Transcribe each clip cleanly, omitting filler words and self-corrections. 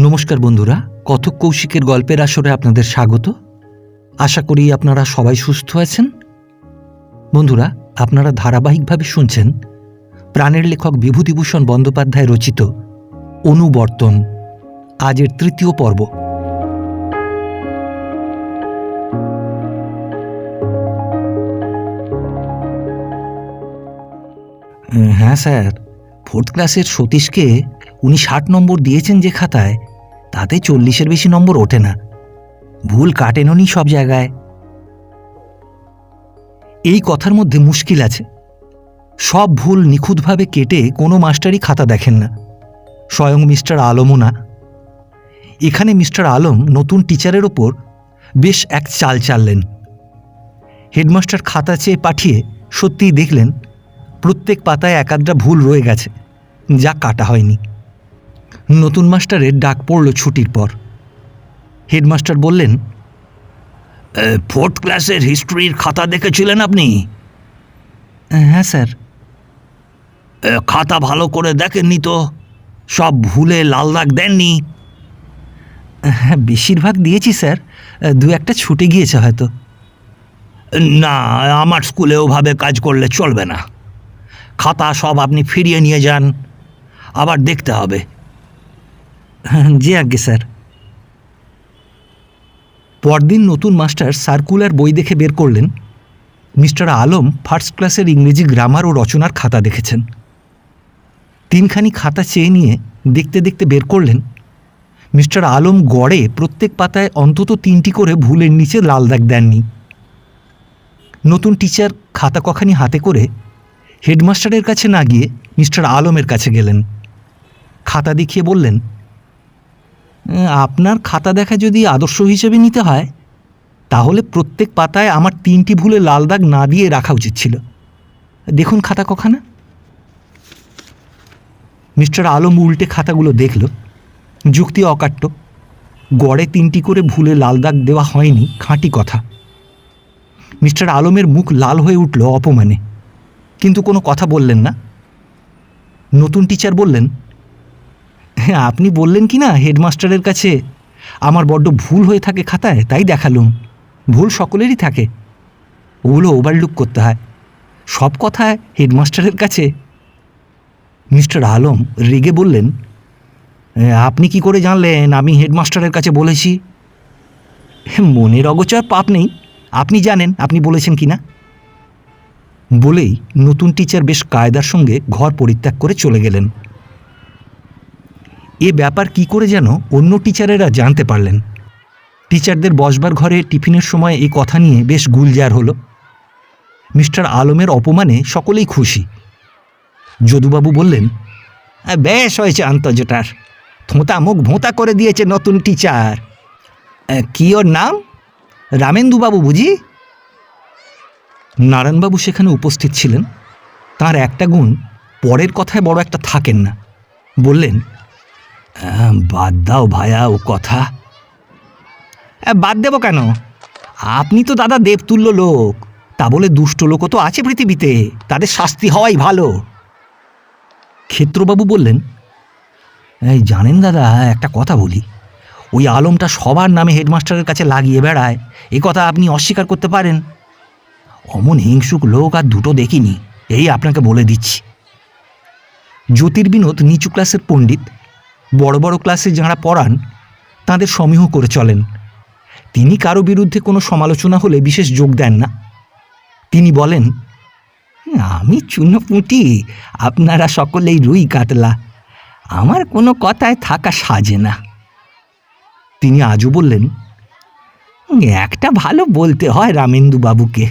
নমস্কার বন্ধুরা, কথক কৌশিকের গল্পের আসরে আপনাদের স্বাগত। আশা করি আপনারা সবাই সুস্থ আছেন। বন্ধুরা, আপনারা ধারাবাহিকভাবে শুনছেন প্রাণের লেখক বিভূতিভূষণ বন্দ্যোপাধ্যায় রচিত অনুবর্তন, আজের তৃতীয় পর্ব। হ্যাঁ স্যার, 4th ক্লাসের সতীশকে উনি 60 নম্বর দিয়েছেন যে খাতায়, তাতে 40-এর বেশি নম্বর ওঠে না। ভুল কাটেননি সব জায়গায়। এই কথার মধ্যে মুশকিল আছে। সব ভুল নিখুঁতভাবে কেটে কোনো মাস্টারই খাতা দেখেন না, স্বয়ং মিস্টার আলমও না। এখানে মিস্টার আলম নতুন টিচারের ওপর বেশ এক চাল চাললেন। হেডমাস্টার খাতা চেয়ে পাঠিয়ে সত্যিই দেখলেন প্রত্যেক পাতায় এক আধটা ভুল রয়ে গেছে, যা কাটা হয়নি। নতুন মাস্টারের ডাক পড়ল ছুটির পর। হেডমাস্টার বললেন, 4th ক্লাসের হিস্ট্রির খাতা দেখেছিলেন আপনি? হ্যাঁ স্যার। খাতা ভালো করে দেখেননি তো? সব ভুলে লাল দাগ দেননি? হ্যাঁ, বেশিরভাগ দিয়েছি স্যার, দু একটা ছুটে গিয়েছে হয়তো। না, আমার স্কুলে ওভাবে কাজ করলে চলবে না। খাতা সব আপনি ফিরিয়ে নিয়ে যান, আবার দেখতে হবে। জি আজ্ঞে স্যার। পরদিন নতুন মাস্টার সার্কুলার বই দেখে বের করলেন মিস্টার আলম 1st ক্লাসের ইংরেজি গ্রামার ও রচনার খাতা দেখেছেন। 3খানি খাতা চেয়ে নিয়ে দেখতে দেখতে বের করলেন মিস্টার আলম গড়ে প্রত্যেক পাতায় অন্তত 3টি করে ভুলের নিচে লাল দাগ দেননি। নতুন টিচার খাতা কখানি হাতে করে হেডমাস্টারের কাছে না গিয়ে মিস্টার আলমের কাছে গেলেন। খাতা দেখিয়ে বললেন, আপনার খাতা দেখা যদি আদর্শ হিসেবে নিতে হয়, তাহলে প্রত্যেক পাতায় আমার 3টি ভুলে লাল দাগ না দিয়ে রাখা উচিত ছিল। দেখুন খাতা কখানা। মিস্টার আলম উল্টে খাতাগুলো দেখল। যুক্তি অকাট্য। গড়ে 3টি করে ভুলে লাল দাগ দেওয়া হয়নি, খাঁটি কথা। মিস্টার আলমের মুখ লাল হয়ে উঠল অপমানে, কিন্তু কোনো কথা বললেন না। নতুন টিচার বললেন, হ্যাঁ, আপনি বললেন কি না হেডমাস্টারের কাছে আমার বড্ড ভুল হয়ে থাকে খাতায়, তাই দেখালুম। ভুল সকলেরই থাকে, ওগুলো ওভারলুক করতে হয়। সব কথায় হেডমাস্টারের কাছে। মিস্টার আলম রেগে বললেন, আপনি কি করে জানলেন আমি হেডমাস্টারের কাছে বলেছি? মনের অগোচর পাপ নেই, আপনি জানেন আপনি বলেছেন কি না। বলেই নতুন টিচার বেশ কায়দার সঙ্গে ঘর পরিত্যাগ করে চলে গেলেন। এ ব্যাপার কি করে যেন অন্য টিচারেরা জানতে পারলেন। টিচারদের বসবার ঘরে টিফিনের সময় এই কথা নিয়ে বেশ গুলজার হলো। মিস্টার আলমের অপমানে সকলেই খুশি। যদুবাবু বললেন, বেশ হয়েছে আন্তর্যটার, থোঁতা মুখ ভোঁতা করে দিয়েছে নতুন টিচার। কি ওর নাম? রামেন্দুবাবু বুঝি? নারায়ণবাবু সেখানে উপস্থিত ছিলেন। তার একটা গুণ, পরের কথায় বড় একটা থাকেন না। বললেন, বাদ দাও ভায়া ও কথা। বাদ দেব কেন? আপনি তো দাদা দেবতুল্য লোক, তা বলে দুষ্ট লোকও তো আছে পৃথিবীতে, তাদের শাস্তি হওয়াই ভালো। ক্ষেত্রবাবু বললেন, এই জানেন দাদা, একটা কথা বলি, ওই আলমটা সবার নামে হেডমাস্টারের কাছে লাগিয়ে বেড়ায়, এ কথা আপনি অস্বীকার করতে পারেন? অমন হিংসুক লোক আর দুটো দেখিনি, এই আপনাকে বলে দিচ্ছি। জ্যোতির্বিনোদ নিচু ক্লাসের পণ্ডিত, বড় বড় ক্লাসে যাঁরা পড়ান তাঁদের সমীহ করে চলেন। তিনি কারো বিরুদ্ধে কোনো সমালোচনা হলে বিশেষ যোগ দেন না। তিনি বলেন, আমি চুনোপুঁটি, আপনারা সকলেই রুই কাতলা, আমার কোনো কথায় থাকা সাজে না। তিনি আজও বললেন, একটা ভালো বলতে হয় রামেন্দুবাবুকে,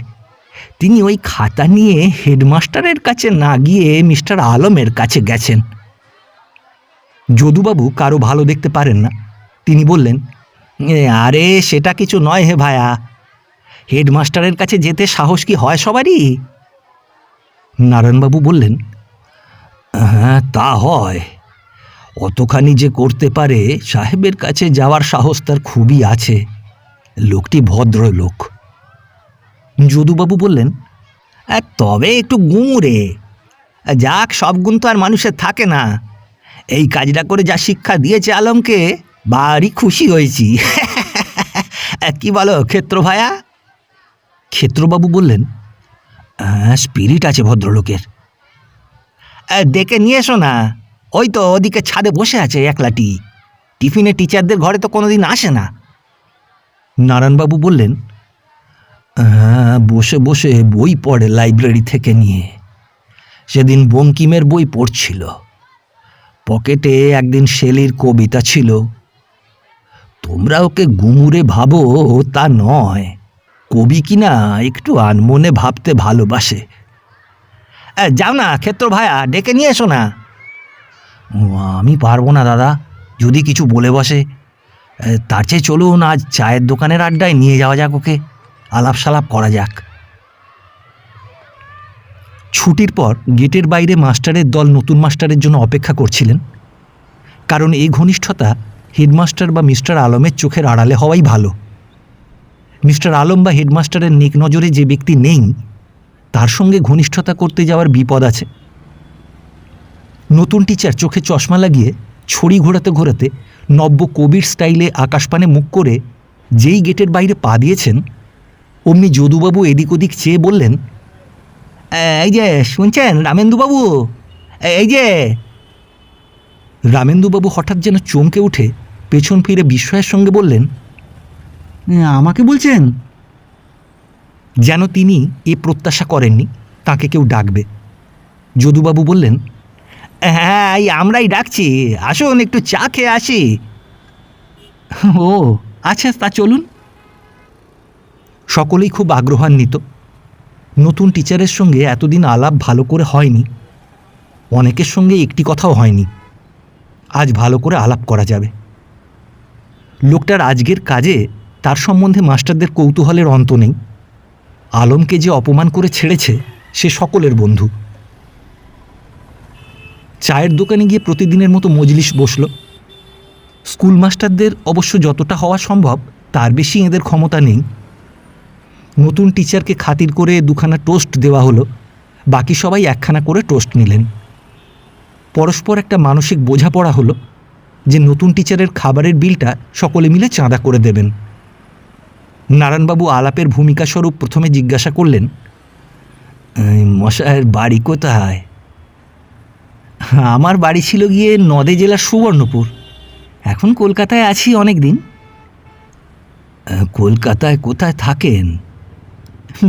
তিনি ওই খাতা নিয়ে হেডমাস্টারের কাছে না গিয়ে মিস্টার আলমের কাছে গেছেন। যদুবাবু কারো ভালো দেখতে পারেন না। তিনি বললেন, আরে সেটা কিছু নয় হে ভায়া, হেডমাস্টারের কাছে যেতে সাহস কি হয় সবারই? নারায়ণবাবু বললেন, হ্যাঁ তা হয়, অতখানি যে করতে পারে সাহেবের কাছে যাওয়ার সাহস তার খুবই আছে, লোকটি ভদ্র লোক। যদুবাবু বললেন, তবে একটু গুমুরে। যাক, সব গুণ তো আর মানুষের থাকে না। এই কাজটা করে যা শিক্ষা দিয়েছে আলমকে, ভারী খুশি হয়েছি। কি বলো ক্ষেত্র ভায়া? ক্ষেত্রবাবু বললেন, স্পিরিট আছে ভদ্রলোকের। ডেকে নিয়ে এসো না, ওই তো ওদিকে ছাদে বসে আছে একলাটি। টিফিনে টিচারদের ঘরে তো কোনোদিন আসে না। নারায়ণবাবু বললেন, বসে বসে বই পড়ে লাইব্রেরি থেকে নিয়ে। সেদিন বঙ্কিমের বই পড়ছিল, পকেটে একদিন শেলির কবিতা ছিল। তোমরা ওকে গুমুরে ভাবো, তা নয়, কবি কিনা একটু আনমনে ভাবতে ভালোবাসে। যাও না ক্ষেত্র ভায়া, ডেকে নিয়ে এসো না। আমি পারবো না দাদা, যদি কিছু বলে বসে। তার চেয়ে চলুন আজ চায়ের দোকানের আড্ডায় নিয়ে যাওয়া যাক ওকে, আলাপ সালাপ করা যাক। ছুটির পর গেটের বাইরে মাস্টারের দল নতুন মাস্টারের জন্য অপেক্ষা করছিলেন, কারণ এই ঘনিষ্ঠতা হেডমাস্টার বা মিস্টার আলমের চোখের আড়ালে হওয়াই ভালো। মিস্টার আলম বা হেডমাস্টারের নেক নজরে যে ব্যক্তি নেই, তার সঙ্গে ঘনিষ্ঠতা করতে যাওয়ার বিপদ আছে। নতুন টিচার চোখে চশমা লাগিয়ে ছড়ি ঘোরাতে ঘোরাতে নব্য কবির স্টাইলে আকাশপানে মুখ করে যেই গেটের বাইরে পা দিয়েছেন, অমনি যদুবাবু এদিক ওদিক চেয়ে বললেন, এই যে শুনছেন রামেন্দুবাবু, এই যে। রামেন্দুবাবু হঠাৎ যেন চমকে উঠে পেছন ফিরে বিস্ময়ের সঙ্গে বললেন, আমাকে বলছেন? যেন তিনি এ প্রত্যাশা করেননি তাকে কেউ ডাকবে। যদুবাবু বললেন, হ্যাঁ এই আমরাই ডাকছি, আসুন একটু চা খেয়ে আসি। ও আচ্ছা, তা চলুন। সকলেই খুব আগ্রহান্বিত। নতুন টিচারের সঙ্গে এতদিন আলাপ ভালো করে হয়নি, অনেকের সঙ্গে একটি কথাও হয়নি। আজ ভালো করে আলাপ করা যাবে। লোকটার আজকের কাজে তার সম্বন্ধে মাস্টারদের কৌতূহলের অন্ত নেই। আলমকে যে অপমান করে ছেড়েছে সে সকলের বন্ধু। চায়ের দোকানে গিয়ে প্রতিদিনের মতো মজলিস বসল। স্কুল মাস্টারদের অবশ্য যতটা হওয়া সম্ভব তার বেশি এদের ক্ষমতা নেই। নতুন টিচারকে খাতির করে দুখানা টোস্ট দেওয়া হলো, বাকি সবাই একখানা করে টোস্ট নিলেন। পরস্পর একটা মানসিক বোঝাপড়া হলো যে নতুন টিচারের খাবারের বিলটা সকলে মিলে চাঁদা করে দেবেন। নারায়ণবাবু আলাপের ভূমিকা স্বরূপ প্রথমে জিজ্ঞাসা করলেন, মশায়ের বাড়ি কোথায়? আমার বাড়ি ছিল গিয়ে নদে জেলার সুবর্ণপুর, এখন কলকাতায় আছি অনেক দিন। কলকাতায় কোথায় থাকেন?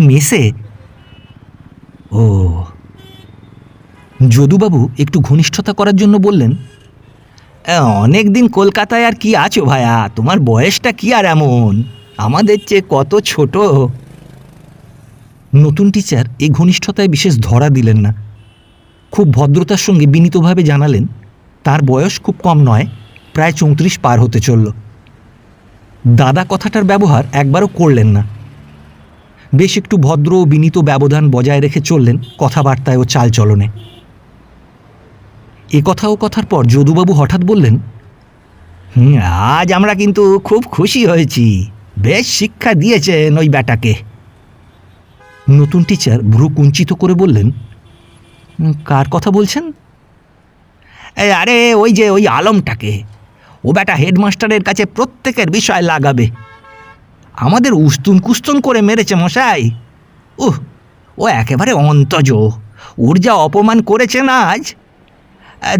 মেসে। ও। যদুবাবু একটু ঘনিষ্ঠতা করার জন্য বললেন, অনেক দিন কলকাতায় আর কি আছো ভায়া, তোমার বয়সটা কি আর এমন, আমাদের চেয়ে কত ছোট। নতুন টিচার এই ঘনিষ্ঠতায় বিশেষ ধরা দিলেন না। খুব ভদ্রতার সঙ্গে বিনীতভাবে জানালেন তার বয়স খুব কম নয়, প্রায় 34 পার হতে চলল। দাদা কথাটার ব্যবহার একবারও করলেন না। বেশ একটু ভদ্র ও বিনীত ব্যবধান বজায় রেখে চললেন কথাবার্তায় ও চালচলনে। এ কথা ও কথার পর যদুবাবু হঠাৎ বললেন, আজ আমরা কিন্তু খুব খুশি হয়েছি, বেশ শিক্ষা দিয়েছেন ওই ব্যাটাকে। নতুন টিচার ভ্রু কুঞ্চিত করে বললেন, কার কথা বলছেন? আরে ওই যে ওই আলমটাকে, ও ব্যাটা হেডমাস্টারের কাছে প্রত্যেকের বিষয় লাগাবে। আমাদের উস্তুন কুস্তুন করে মেরেছে মশাই। ও একেবারে অন্তজ, ওর যা অপমান করেছে না আজ,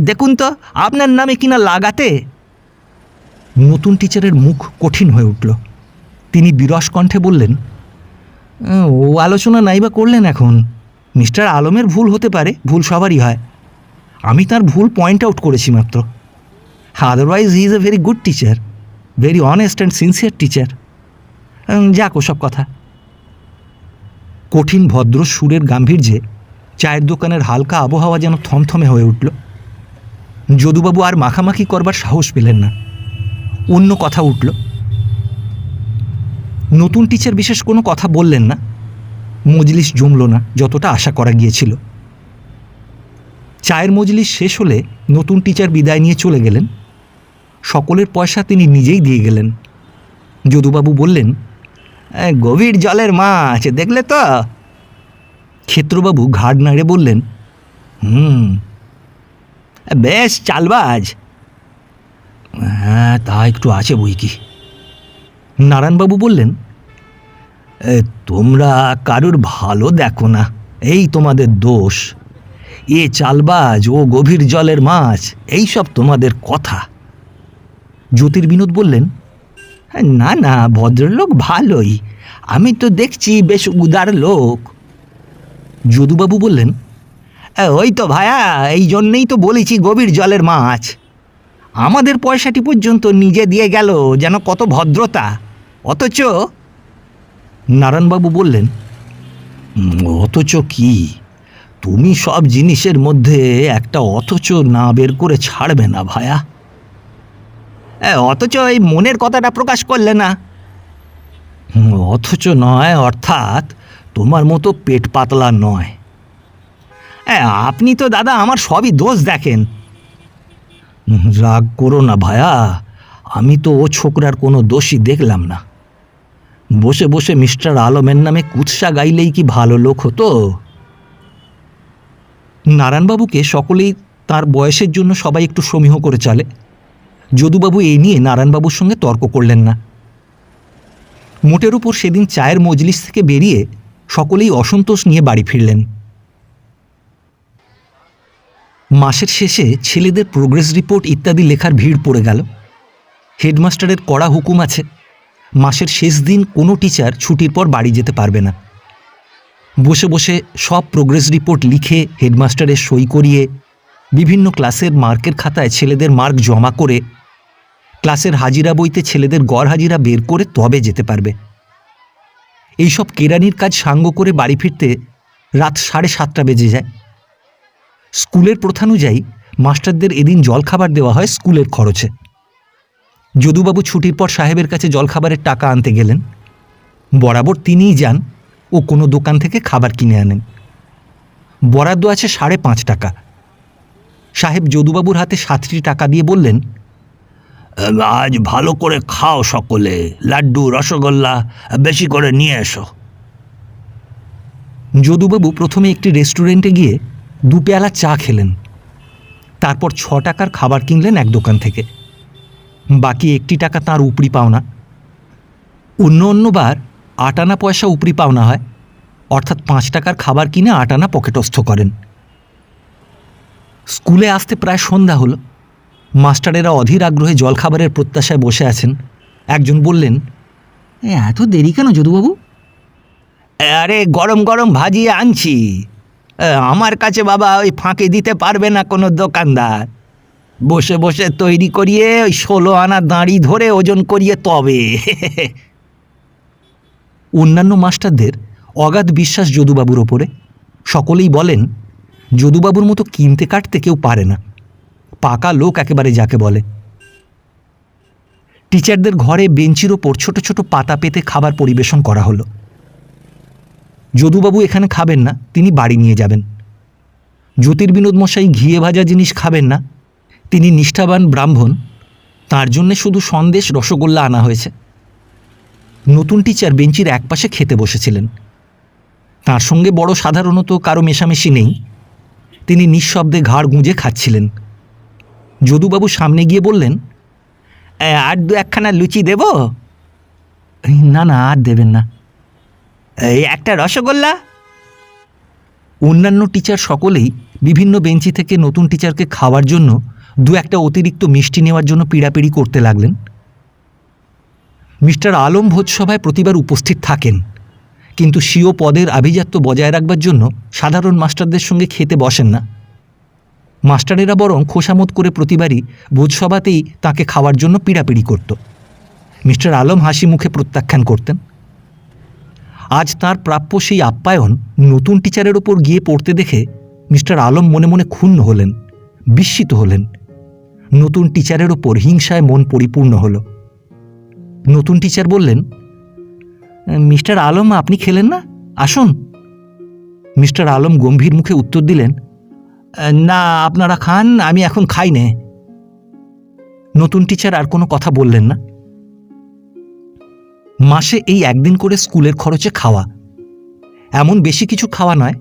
দেখুন তো আপনার নামে কিনা লাগাতে। নতুন টিচারের মুখ কঠিন হয়ে উঠল। তিনি বিরস কণ্ঠে বললেন, ও আলোচনা নাই বা করলেন এখন? মিস্টার আলমের ভুল হতে পারে, ভুল সবারই হয়। আমি তার ভুল পয়েন্ট আউট করেছি মাত্র। Otherwise he is a very good teacher, very honest and sincere teacher. যাক ওসব কথা। কঠিন ভদ্র সুরের গাম্ভীর্যে চায়ের দোকানের হালকা আবহাওয়া যেন থমথমে হয়ে উঠল। যদুবাবু আর মাখামাখি করবার সাহস পেলেন না। অন্য কথা উঠল। নতুন টিচার বিশেষ কোনো কথা বললেন না। মজলিস জমল না যতটা আশা করা গিয়েছিল। চায়ের মজলিস শেষ হলে নতুন টিচার বিদায় নিয়ে চলে গেলেন। সকলের পয়সা তিনি নিজেই দিয়ে গেলেন। যদুবাবু বললেন, গভীর জলের মাছ দেখলে তো? ক্ষেত্রবাবু ঘাড় নাড়ে বললেন, বেশ চালবাজ। হ্যাঁ, তা একটু আছে বই কি। নারায়ণবাবু বললেন, তোমরা কারুর ভালো দেখো না, এই তোমাদের দোষ। এ চালবাজ, ও গভীর জলের মাছ, এই সব তোমাদের কথা। জ্যোতির্বিনোদ বললেন, না না, ভদ্রলোক ভালোই, আমি তো দেখছি বেশ উদার লোক। যদুবাবু বললেন, ওই তো ভায়া, এই জন্যেই তো বলেছি গভীর জলের মাছ। আমাদের পয়সাটি পর্যন্ত নিজে দিয়ে গেল, যেন কত ভদ্রতা। অথচ নারায়ণবাবু বললেন, অথচ কি? তুমি সব জিনিসের মধ্যে একটা অথচ না বের করে ছাড়বে না ভায়া। অথচ এই মনের কথাটা প্রকাশ করলে না। অথচ নয়, অর্থাৎ তোমার মতো পেট পাতলা নয়। আপনি তো দাদা আমার সবই দোষ দেখেন। রাগ করো না ভায়া, আমি তো ও ছোকরার কোনো দোষই দেখলাম না। বসে বসে মিস্টার আলমের নামে কুৎসা গাইলেই কি ভালো লোক হতো? নারায়ণবাবুকে সকলেই তার বয়সের জন্য সবাই একটু সমীহ করে চলে। যদুবাবু এই নিয়ে নারায়ণবাবুর সঙ্গে তর্ক করলেন না। মোটের উপর সেদিন চায়ের মজলিস থেকে বেরিয়ে সকলেই অসন্তোষ নিয়ে বাড়ি ফিরলেন। মাসের শেষে ছেলেদের প্রোগ্রেস রিপোর্ট ইত্যাদি লেখার ভিড় পড়ে গেল। হেডমাস্টারের কড়া হুকুম আছে, মাসের শেষ দিন কোনো টিচার ছুটির পর বাড়ি যেতে পারবে না। বসে বসে সব প্রোগ্রেস রিপোর্ট লিখে হেডমাস্টারের সই করিয়ে বিভিন্ন ক্লাসের মার্কের খাতায় ছেলেদের মার্ক জমা করে ক্লাসের হাজিরা বইতে ছেলেদের গড় হাজিরা বের করে তবে যেতে পারবে। এইসব কেরানির কাজ সাঙ্গ করে বাড়ি ফিরতে রাত 7:30 বেজে যায়। স্কুলের প্রথানুযায়ী মাস্টারদের এদিন জলখাবার দেওয়া হয় স্কুলের খরচে। যদুবাবু ছুটির পর সাহেবের কাছে জলখাবারের টাকা আনতে গেলেন। বরাবর তিনিই যান ও কোনো দোকান থেকে খাবার কিনে আনেন। বরাদ্দ আছে 5.5 টাকা। সাহেব যদুবাবুর হাতে 7টি টাকা দিয়ে বললেন, আজ ভালো করে খাও সকলে, লাড্ডু রসগোল্লা বেশি করে নিয়ে এসো। যদুবাবু প্রথমে একটি রেস্টুরেন্টে গিয়ে 2 পেয়ালা চা খেলেন। তারপর 6 টাকার খাবার কিনলেন এক দোকান থেকে। বাকি 1টি টাকা তাঁর উপরি পাওনা। অন্যবার 8 আনা পয়সা উপরি পাওনা হয়, অর্থাৎ 5 টাকার খাবার কিনে 8 আনা পকেটস্থ করেন। স্কুলে আসতে প্রায় সন্ধ্যা হলো। মাস্টারেরা অধীর আগ্রহে জলখাবারের প্রত্যাশায় বসে আছেন। একজন বললেন, এত দেরি কেন যদুবাবু? আরে গরম গরম ভাজিয়ে আনছি। আমার কাছে বাবা ওই ফাঁকে দিতে পারবে না কোনো দোকানদার। বসে বসে তৈরি করিয়ে ওই 16 আনা দাঁড়ি ধরে ওজন করিয়ে তবে। অন্যান্য মাস্টারদের অগাধ বিশ্বাস যদুবাবুর ওপরে। সকলেই বলেন, যদুবাবুর মতো কিনতে কাটতে কেউ পারে না, পাকা লোক একেবারে যাকে বলে। টিচারদের ঘরে বেঞ্চির ওপর ছোট ছোট পাতা পেতে খাবার পরিবেশন করা হলো। যদুবাবু এখানে খাবেন না, তিনি বাড়ি নিয়ে যাবেন। জ্যোতির্বিনোদ মশাই ঘিয়ে ভাজা জিনিস খাবেন না, তিনি নিষ্ঠাবান ব্রাহ্মণ, তার জন্যে শুধু সন্দেশ রসগোল্লা আনা হয়েছে। নতুন টিচার বেঞ্চির একপাশে খেতে বসেছিলেন। তার সঙ্গে বড় সাধারণত কারো মেশামেশি নেই, তিনি নিঃশব্দে ঘাড় গুঁজে খাচ্ছিলেন। যদুবাবু সামনে গিয়ে বললেন, আর 2-1খানা লুচি দেব? না না, আর দেবেন না। এই একটা রসগোল্লা? অন্যান্য টিচার সকলেই বিভিন্ন বেঞ্চি থেকে নতুন টিচারকে খাওয়ার জন্য 2-1টা অতিরিক্ত মিষ্টি নেওয়ার জন্য পিড়াপিড়ি করতে লাগলেন। মিস্টার আলম ভোজসভায় প্রতিবার উপস্থিত থাকেন, কিন্তু স্বীয় পদের আভিজাত্য বজায় রাখবার জন্য সাধারণ মাস্টারদের সঙ্গে খেতে বসেন না। মাস্টারেরা বরং খোশামত করে প্রতিবারই ভোজসভাতেই তাকে খাওয়ার জন্য পিড়াপিড়ি করত। মিস্টার আলম হাসি মুখে প্রত্যাখ্যান করতেন। আজ তার প্রাপ্য সেই আপ্যায়ন নতুন টিচারের ওপর গিয়ে পড়তে দেখে মিস্টার আলম মনে মনে ক্ষুণ্ণ হলেন, বিস্মিত হলেন। নতুন টিচারের ওপর হিংসায় মন পরিপূর্ণ হল। নতুন টিচার বললেন, মিস্টার আলম, আপনি খেলেন না? আসুন। মিস্টার আলম গম্ভীর মুখে উত্তর দিলেন, না, আপনারা খান, আমি এখন খাই নে। নতুন টিচার আর কোনো কথা বললেন না। মাসে এই একদিন করে স্কুলের খরচে খাওয়া, এমন বেশি কিছু খাওয়া নয়,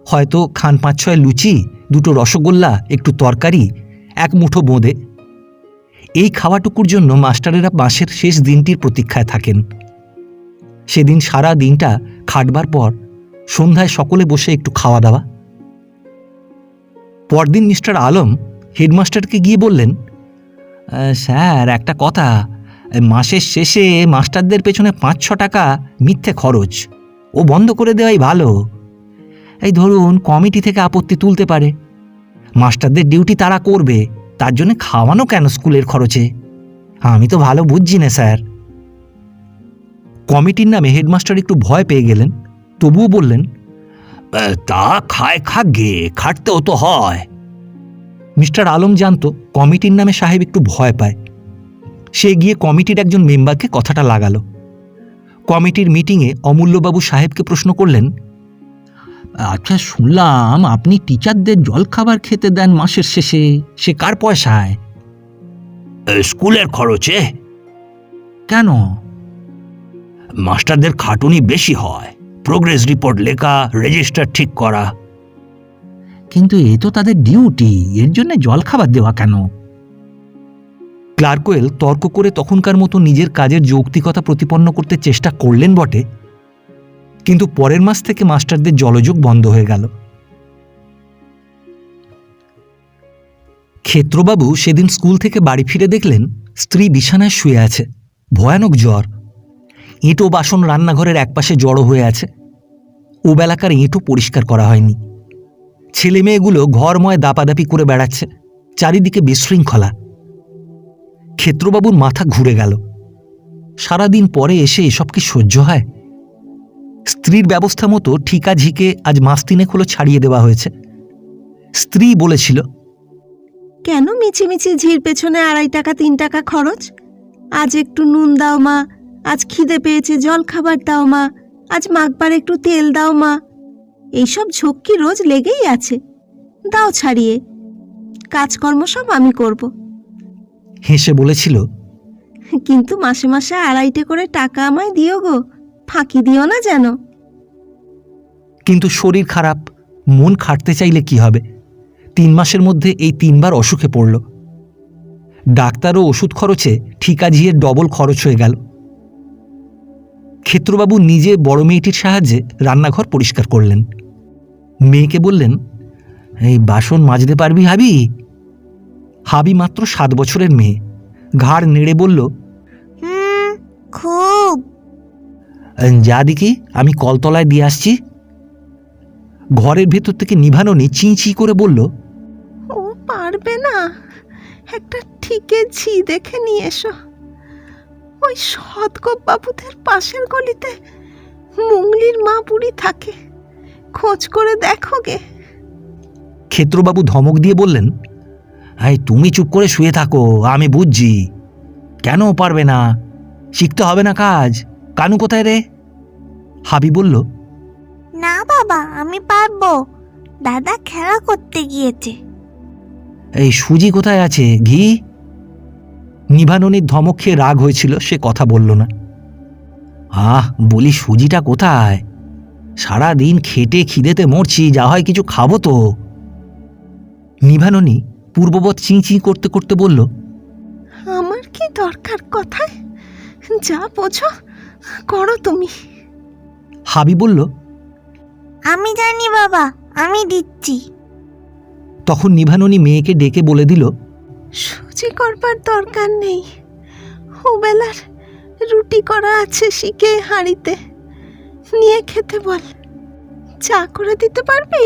হয়তো খান 5-6 লুচি, 2টো রসগোল্লা, একটু তরকারি, 1 মুঠো বোঁদে। এই খাওয়াটুকুর জন্য মাস্টারেরা মাসের শেষ দিনটির প্রতীক্ষায় থাকেন। সেদিন সারা দিনটা খাটবার পর সন্ধ্যায় সকলে বসে একটু খাওয়া দাওয়া। পরদিন মিস্টার আলম হেডমাস্টারকে গিয়ে বললেন, স্যার, একটা কথা, মাসের শেষে মাস্টারদের পেছনে 5-6 টাকা মিথ্যে খরচ ও বন্ধ করে দেওয়াই ভালো। এই ধরুন, কমিটি থেকে আপত্তি তুলতে পারে, মাস্টারদের ডিউটি তারা করবে, তার জন্য খাওয়ানো কেন স্কুলের খরচে? আমি তো ভালো বুঝছি না স্যার। কমিটির নামে হেডমাস্টার একটু ভয় পেয়ে গেলেন, তবুও বললেন, তা খায় খাগে, খাটতেও তো হয়। মিস্টার আলম জানতো কমিটির নামে সাহেব একটু ভয় পায়। সে গিয়ে কমিটির একজন মেম্বারকে কথাটা লাগালো। কমিটির মিটিংয়ে অমূল্যবাবু সাহেবকে প্রশ্ন করলেন, আচ্ছা, শুনলাম আপনি টিচারদের জলখাবার খেতে দেন মাসের শেষে, সে কার পয়সায়? স্কুলের খরচে। কেন? মাস্টারদের খাটুনি বেশি হয়, প্রোগ্রেস রিপোর্ট লেখা, রেজিস্টার ঠিক করা। কিন্তু এ তো তাদের ডিউটি, এর জন্য জলখাবার দেওয়া কেন? ক্লার্কওয়েল তর্ক করে তখনকার মতো নিজের কাজের যৌক্তিকতা প্রতিপন্ন করতে চেষ্টা করলেন বটে, কিন্তু পরের মাস থেকে মাস্টারদের জলযোগ বন্ধ হয়ে গেল। ক্ষেত্রবাবু সেদিন স্কুল থেকে বাড়ি ফিরে দেখলেন স্ত্রী বিছানায় শুয়ে আছে, ভয়ানক জ্বর। এঁটো বাসন রান্নাঘরের একপাশে জড়ো হয়ে আছে। ও বেলাকার এঁটো পরিষ্কার করা হয়নি। ছেলে মেয়েগুলো ঘরময় দাপাদাপি করে বেড়াচ্ছে, চারিদিকে বিশৃঙ্খলা। ক্ষেত্রবাবুর মাথা ঘুরে গেল। সারাদিন পরে এসে এসব কি সহ্য হয়? স্ত্রীর ব্যবস্থা মতো ঠিকা ঝিকে আজ মাস 3 হলো ছাড়িয়ে দেওয়া হয়েছে। স্ত্রী বলেছিল, কেন মিছিমিছি ঝির পেছনে 2.5 টাকা 3 টাকা খরচ? আজ একটু নুন দাও মা, আজ খিদে পেয়েছে জল খাবার দাও মা, আজ মাখবার একটু তেল দাও মা। এইসব ঝক্কি রোজ লেগেই আছে, দাও ছাড়িয়ে, কাজকর্ম সব আমি করব। হেসে বলেছিল, কিন্তু মাসে মাসে 2.5 করে টাকা আমায় দিও গো, ফাঁকি দিও না যেন। কিন্তু শরীর খারাপ, মন খাটতে চাইলে কি হবে? 3 মাসের মধ্যে এই 3 বার অসুখে পড়ল। ডাক্তার ও ওষুধ খরচে ঠিকা ঝিয়ের ডবল খরচ হয়ে গেল। ক্ষেত্রবাবু নিজে বড় মেয়েটির সাহায্যে রান্নাঘর পরিষ্কার করলেন। মেয়েকে বললেন, এই বাসন মাজতে পারবি হাবি? হাবি মাত্র 7 বছরের মেয়ে, ঘাড় নেড়ে বলল, খুব। যা দেখি, আমি কলতলায় দিয়ে আসছি। ঘরের ভেতর থেকে নিভাননি চি চি করে বলল, ও পারবে না, একটা ঠিকে ঝি দেখে নিয়ে এসো। ওই সৎগোপ বাবুদের পাশের গলিতে মুংলির মা বুড়ি থাকে, খোঁজ করে দেখো গে। ক্ষেত্রবাবু ধমক দিয়ে বললেন, এই তুমি চুপ করে শুয়ে থাকো, আমি বুঝছি। কেন পারবে না? শিখতে হবে না কাজ? কানু কোথায় রে? হাবি বলল, না বাবা, আমি পারবো, দাদা খেলা করতে গিয়েছে। এই সুজি কোথায় আছে? ঘি? নিভাননির ধমক খেয়ে রাগ হয়েছিল, সে কথা বলল না। বলি, সুজিটা কোথায়? সারা দিন খেটে খিদেতে মরছি, যা হয় কিছু খাবো তো। নিভাননি পূর্ববৎ চিঁ করতে করতে বলল, আমার কি দরকার কথায়? যা বোঝো করো তুমি। হাবি বলল, আমি জানি বাবা, আমি দিচ্ছি। তখন নিভাননি মেয়েকে ডেকে বলে দিল, সুজি করবার দরকার নেই, ওবেলার রুটি করা আছে শিখে হাঁড়িতে, নিয়ে খেতে বল। চা করে দিতে পারবি?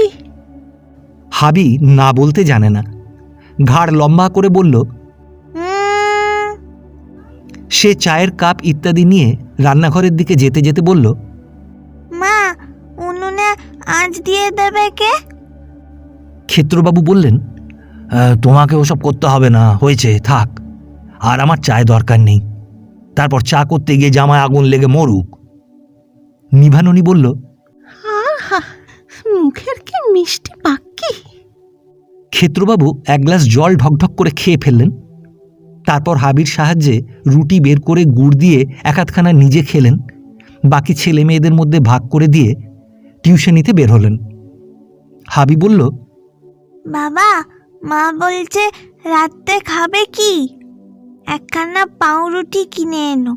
হাবি না বলতে জানে না, ঘাড় লম্বা করে বলল। সে চায়ের কাপ ইত্যাদি নিয়ে রান্নাঘরের দিকে যেতে যেতে বলল, মা, উনুনে আঁচ দিয়ে দেবে কে? ক্ষেত্রবাবু বললেন, তোমাকে ওসব করতে হবে না, হয়েছে, থাক। আর আমার চায় দরকার নেই, তারপর চা করতে গিয়ে জামায় আগুন লেগে মরুক। নিভাননি বলল, আহা, মুখের কি মিষ্টি বাক্যি। ক্ষেত্রবাবু 1 গ্লাস জল ঢকঢক করে খেয়ে ফেললেন। তারপর হাবির সাহায্যে রুটি বের করে গুড় দিয়ে 1-8খানা নিজে খেলেন, বাকি ছেলে মেয়েদের মধ্যে ভাগ করে দিয়ে টিউশনিতে বের হলেন। হাবি বলল, বাবা, মা বলছে রাতে খাবে কি? একখানা পাউরুটি কিনে এনো।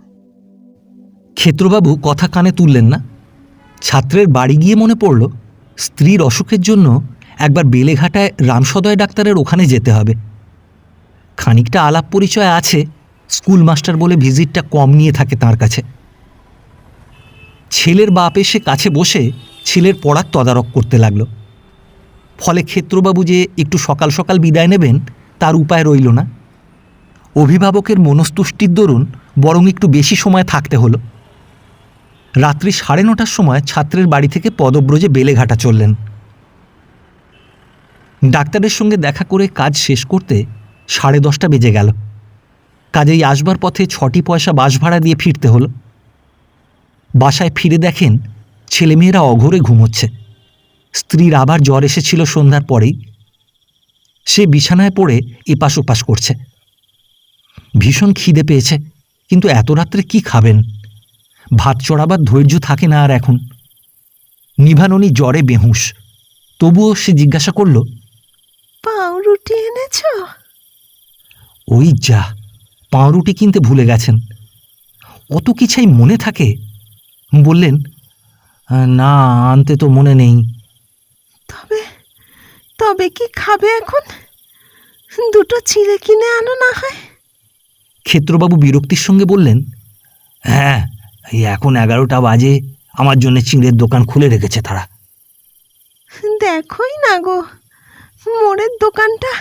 ক্ষেত্রবাবু কথা কানে তুললেন না। ছাত্রের বাড়ি গিয়ে মনে পড়ল স্ত্রীর অসুখের জন্য একবার বেলেঘাটায় রামসদয় ডাক্তারের ওখানে যেতে হবে। খানিকটা আলাপ পরিচয় আছে, স্কুল মাস্টার বলে ভিজিটটা কম নিয়ে থাকে তার কাছে। ছেলের বাপ এসে কাছে বসে ছেলের পড়ার তদারক করতে লাগলো। ফলে ক্ষেত্রবাবু যে একটু সকাল সকাল বিদায় নেবেন তার উপায় রইল না। অভিভাবকের মনস্তুষ্টির দরুন বরং একটু বেশি সময় থাকতে হলো। রাত্রি 9:30টার সময় ছাত্রের বাড়ি থেকে পদব্রজে বেলেঘাটা চললেন। ডাক্তারের সঙ্গে দেখা করে কাজ শেষ করতে 10:30 বেজে গেল। কাজেই আসবার পথে 6টি পয়সা বাস ভাড়া দিয়ে ফিরতে হলো। বাসায় ফিরে দেখেন ছেলেমেয়েরা অঘোরে ঘুমোচ্ছে। স্ত্রীর আবার জ্বর এসেছিল সন্ধ্যার পরেই। সে বিছানায় পড়ে এপাশ ওপাশ করছে। ভীষণ খিদে পেয়েছে, কিন্তু এত রাত্রে কি খাবেন? ভাত চড়াবার ধৈর্য থাকে না আর এখন। নিভাননী জ্বরে বেহুঁশ, তবুও সে জিজ্ঞাসা করল, পাউরুটি এনেছ? ওই যা, পাউরুটি কিনতে ভুলে গেছেন। অত কিছুই মনে থাকে? বললেন, না আনতে তো মনে নেই। তবে তবে কি খাবে এখন? দুটো চিড়ে কিনে আনো না হয়। ক্ষেত্রবাবু বিরক্তির সঙ্গে বললেন, হ্যাঁ, এই এখন 11টা বাজে, আমার জন্য চিঁড়ের দোকান খুলে রেখেছে তারা। দেখোই না গো, মোড়ের দোকানটা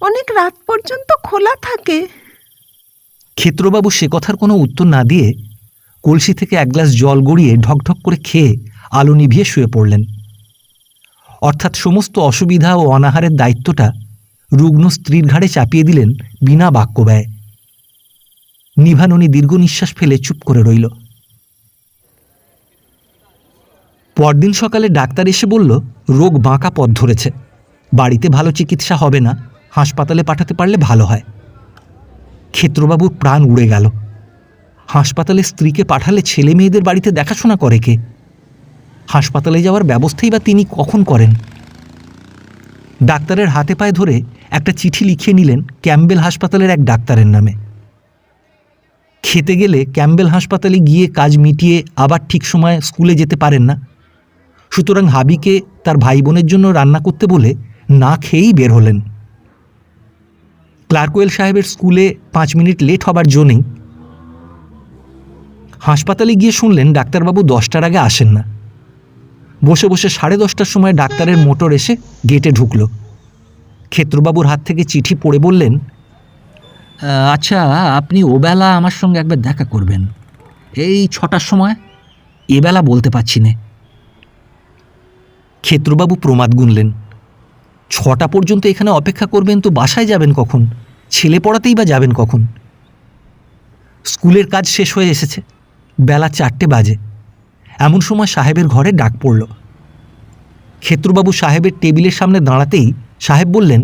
অনেক রাত পর্যন্ত খোলা থাকে। ক্ষেত্রবাবু সে কথার কোনো উত্তর না দিয়ে কলসি থেকে এক গ্লাস জল গড়িয়ে ঢকঢক করে খেয়ে আলো নিভিয়ে শুয়ে পড়লেন। অর্থাৎ সমস্ত অসুবিধা ও অনাহারের দায়িত্বটা রুগ্ন স্ত্রীর ঘাড়ে চাপিয়ে দিলেন বিনা বাক্য ব্যয়। নিভাননী দীর্ঘ নিঃশ্বাস ফেলে চুপ করে রইল। পরদিন সকালে ডাক্তার এসে বলল, রোগ বাঁকা পথ ধরেছে, বাড়িতে ভালো চিকিৎসা হবে না, হাসপাতালে পাঠাতে পারলে ভালো হয়। ক্ষেত্রবাবুর প্রাণ উড়ে গেল। হাসপাতালে স্ত্রীকে পাঠালে ছেলে মেয়েদের বাড়িতে দেখাশোনা করে কে? হাসপাতালে যাওয়ার ব্যবস্থাই বা তিনি কখন করেন? ডাক্তারের হাতে পায়ে ধরে একটা চিঠি লিখিয়ে নিলেন ক্যাম্বেল হাসপাতালের এক ডাক্তারের নামে। খেতে গেলে ক্যাম্বেল হাসপাতালে গিয়ে কাজ মিটিয়ে আবার ঠিক সময় স্কুলে যেতে পারেন না। সুতরাং হাবিকে তার ভাই বোনের জন্য রান্না করতে বলে না খেয়েই বের হলেন। ক্লার্কওয়েল সাহেবের স্কুলে 5 মিনিট লেট হবার জো নেই। হাসপাতালে গিয়ে শুনলেন ডাক্তারবাবু 10টার আগে আসেন না। বসে বসে 10:30টার সময় ডাক্তারের মোটর এসে গেটে ঢুকল। ক্ষেত্রবাবুর হাত থেকে চিঠি পড়ে বললেন, আচ্ছা, আপনি ওবেলা আমার সঙ্গে একবার দেখা করবেন, এই 6টার সময়। এবেলা বলতে পারছি না। ক্ষেত্রবাবু প্রমাদ গুনলেন, 6টা পর্যন্ত এখানে অপেক্ষা করবেন তো বাসায় যাবেন কখন? ছেলে পড়াতেই বা যাবেন কখন? স্কুলের কাজ শেষ হয়ে এসেছে, বেলা 4টে বাজে। এমন সময় সাহেবের ঘরে ডাক পড়ল। ক্ষেত্রবাবু সাহেবের টেবিলের সামনে দাঁড়াতেই সাহেব বললেন,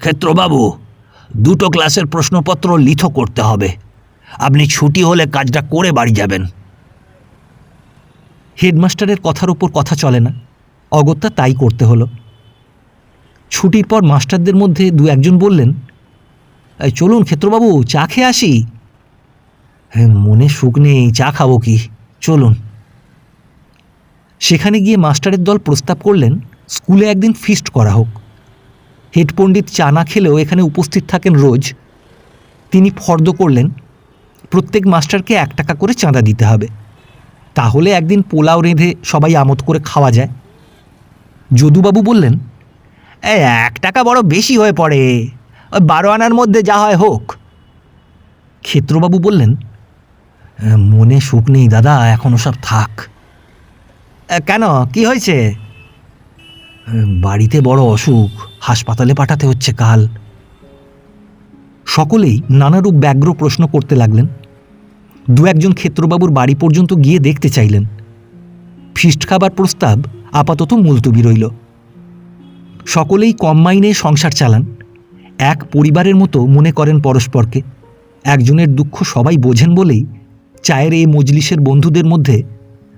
ক্ষেত্রবাবু, 2টো ক্লাসের প্রশ্নপত্র লিথো করতে হবে, আপনি ছুটি হলে কাজটা করে বাড়ি যাবেন। হেডমাস্টারের কথার উপর কথা চলে না, অগত্যা তাই করতে হলো। ছুটির পর মাস্টারদের মধ্যে 2-1জন বললেন, চলুন ক্ষেত্রবাবু, চা খেয়ে আসি। মনে সুখ নেই, চা খাবো কি, চলুন। সেখানে গিয়ে মাস্টারের দল প্রস্তাব করলেন স্কুলে একদিন ফিস্ট করা হোক। হেড পণ্ডিত চা না খেলেও এখানে উপস্থিত থাকেন রোজ। তিনি ফর্দ করলেন প্রত্যেক মাস্টারকে 1 টাকা করে চাঁদা দিতে হবে, তাহলে একদিন পোলাও রেঁধে সবাই আমোদ করে খাওয়া যায়। যদুবাবু বললেন, 1 টাকা বড় বেশি হয়ে পড়ে, 12 আনার মধ্যে যা হয় হোক। ক্ষেত্রবাবু বললেন, মনে সুখ নেই দাদা, এখনো সব থাক। কেন, কি হয়েছে? বাড়িতে বড় অসুখ, হাসপাতালে পাঠাতে হচ্ছে কাল। সকলেই নানারূপ ব্যগ্র প্রশ্ন করতে লাগলেন। 2-1জন ক্ষেত্রবাবুর বাড়ি পর্যন্ত গিয়ে দেখতে চাইলেন। ফিস্ট খাবার প্রস্তাব আপাতত মুলতবি রইল। সকলেই কম মাইনে সংসার চালান, এক পরিবারের মতো মনে করেন পরস্পরকে। একজনের দুঃখ সবাই বোঝেন বলেই চায়ের এই মজলিসের বন্ধুদের মধ্যে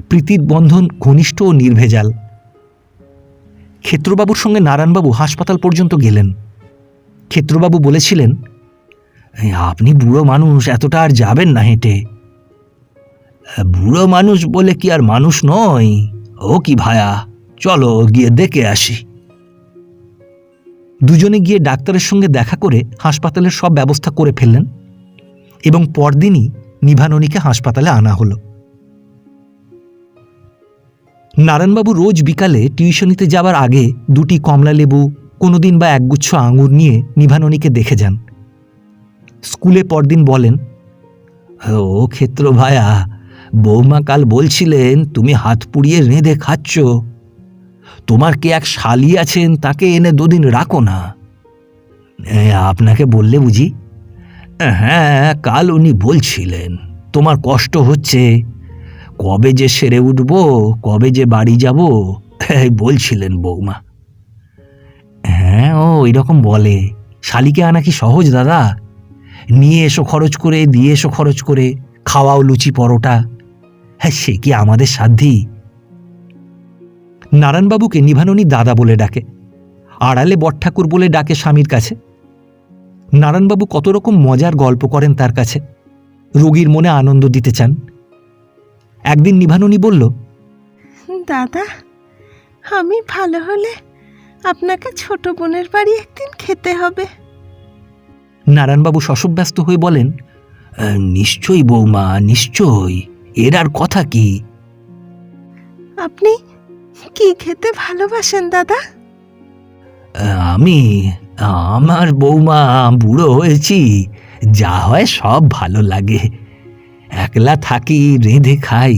প্রীতির বন্ধন ঘনিষ্ঠ ও নির্ভেজাল। ক্ষেত্রবাবুর সঙ্গে নারায়ণবাবু হাসপাতাল পর্যন্ত গেলেন। ক্ষেত্রবাবু বলেছিলেন, আপনি বুড়ো মানুষ, এতটা আর যাবেন না হেঁটে। বুড়ো মানুষ বলে কি আর মানুষ নয়? ও কি ভায়া, চলো গিয়ে দেখে আসি। দুজনে গিয়ে ডাক্তারের সঙ্গে দেখা করে হাসপাতালের সব ব্যবস্থা করে ফেললেন এবং পরদিনই নিভাননীকে হাসপাতালে আনা হলো। নারায়ণবাবু রোজ বিকালে টিউশনিতে যাবার আগে 2টি কমলা লেবু, কোনোদিন বা একগুচ্ছ আঙুর নিয়ে নিভাননীকে দেখে যান। স্কুলে পরদিন বলেন, ও ক্ষেত্র ভায়া, বৌমা কাল বলছিলেন তুমি হাত পুড়িয়ে রেঁধে খাচ্ছ। তোমার কে এক শালি আছেন, তাকে এনে 2 দিন রাখো না। আপনাকে বললে বুঝি? হ্যাঁ, কাল উনি বলছিলেন তোমার কষ্ট হচ্ছে, কবে যে সেরে উঠব, কবে যে বাড়ি যাব, বলছিলেন বৌমা। হ্যাঁ, ও এরকম বলে। শালিকে আনা কি সহজ দাদা? নিয়ে এসো খরচ করে, দিয়ে এসো খরচ করে, খাওয়াও লুচি পরোটা। হ্যাঁ, সে কি আমাদের সাধ্যি? নারায়ণবাবুকে নিভাননী দাদা বলে ডাকে, আড়ালে বটঠাকুর বলে ডাকে স্বামীর কাছে। নারায়ণবাবু কত রকম মজার গল্প করেন তার কাছে, রোগীর মনে আনন্দ দিতে চান। একদিন নিভাননী বলল, দাদা, আমি ভালো হলে আপনাকে ছোট বোনের বাড়ি একদিন খেতে হবে। নারায়ণবাবু শশব্যস্ত হয়ে বলেন, নিশ্চয়ই বৌমা, নিশ্চয়ই, এর আর কথা কি। আপনি কি খেতে ভালোবাসেন দাদা? আমার বৌমা, বুড়ো হয়েছি, যা হয় সব ভালো লাগে। একলা থাকি, রেঁধে খাই।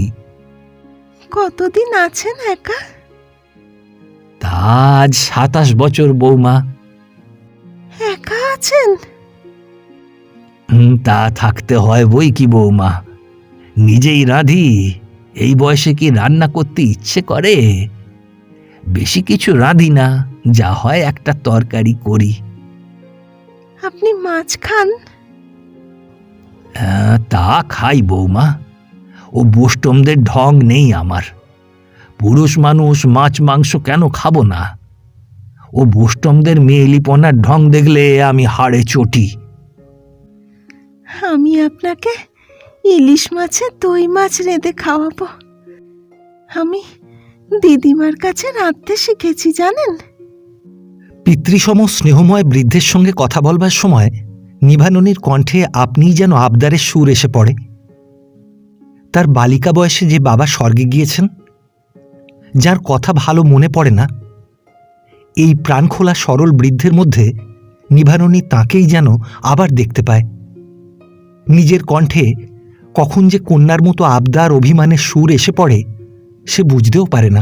কতদিন আছেন একা? তা আজ 27 বছর বৌমা। একা আছেন? তা থাকতে হয় বই কি বৌমা, নিজেই রাঁধি। এই বয়সে কি রান্না করতে ইচ্ছে করে? বেশি কিছু রাঁধি না, যা হয় একটা তরকারি করি। আপনি মাছ খান? তা খাই বৌমা, ও বোষ্টমদের ঢং নেই আমার। পুরুষ মানুষ মাছ মাংস কেন খাবো না? ও বোষ্টমদের মেয়েলিপনার ঢং দেখলে আমি হাড়ে চটি। আমি আপনাকে ইলিশ মাছের দই মাছ রেঁধে খাওয়াবো। আমি দিদিমার কাছে রাঁধতে শিখেছি জানেন। পিতৃসম স্নেহময় বৃদ্ধের সঙ্গে কথা বলবার সময় নিভাননীর কণ্ঠে আপনিই যেন আবদারের সুর এসে পড়ে। তার বালিকা বয়সে যে বাবা স্বর্গে গিয়েছেন, যার কথা ভালো মনে পড়ে না, এই প্রাণখোলা সরল বৃদ্ধের মধ্যে নিভাননী তাঁকেই যেন আবার দেখতে পায়। নিজের কণ্ঠে কখন যে কন্যার মতো আবদার অভিমানের সুর এসে পড়ে সে বুঝতেও পারে না।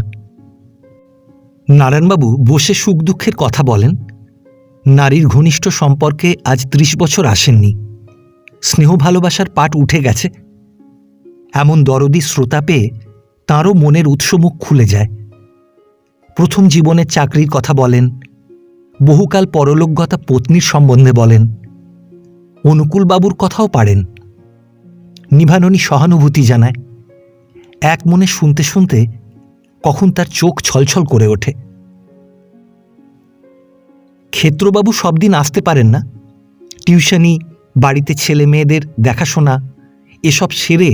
নারায়ণবাবু বসে সুখ দুঃখের কথা বলেন। নারীর ঘনিষ্ঠ সম্পর্কে আজ 30 বছর আসেননি। স্নেহ ভালোবাসার পাট উঠে গেছে। এমন দরদি শ্রোতা পেয়ে তাঁরও মনের উৎসমুখ খুলে যায়। প্রথম জীবনের চাকরির কথা বলেন, বহুকাল পরলোকগতা পত্নীর সম্বন্ধে বলেন, অনুকূলবাবুর কথাও পারেন। নিভাননী সহানুভূতি জানায়। এক মনে শুনতে শুনতে কখন তার চোখ ছলছল করে ওঠে। ক্ষেত্রবাবু সব দিন আসতে পারেন না। টিউশনি, বাড়িতে ছেলে মেয়েদের দেখাশোনা, এসব সেরে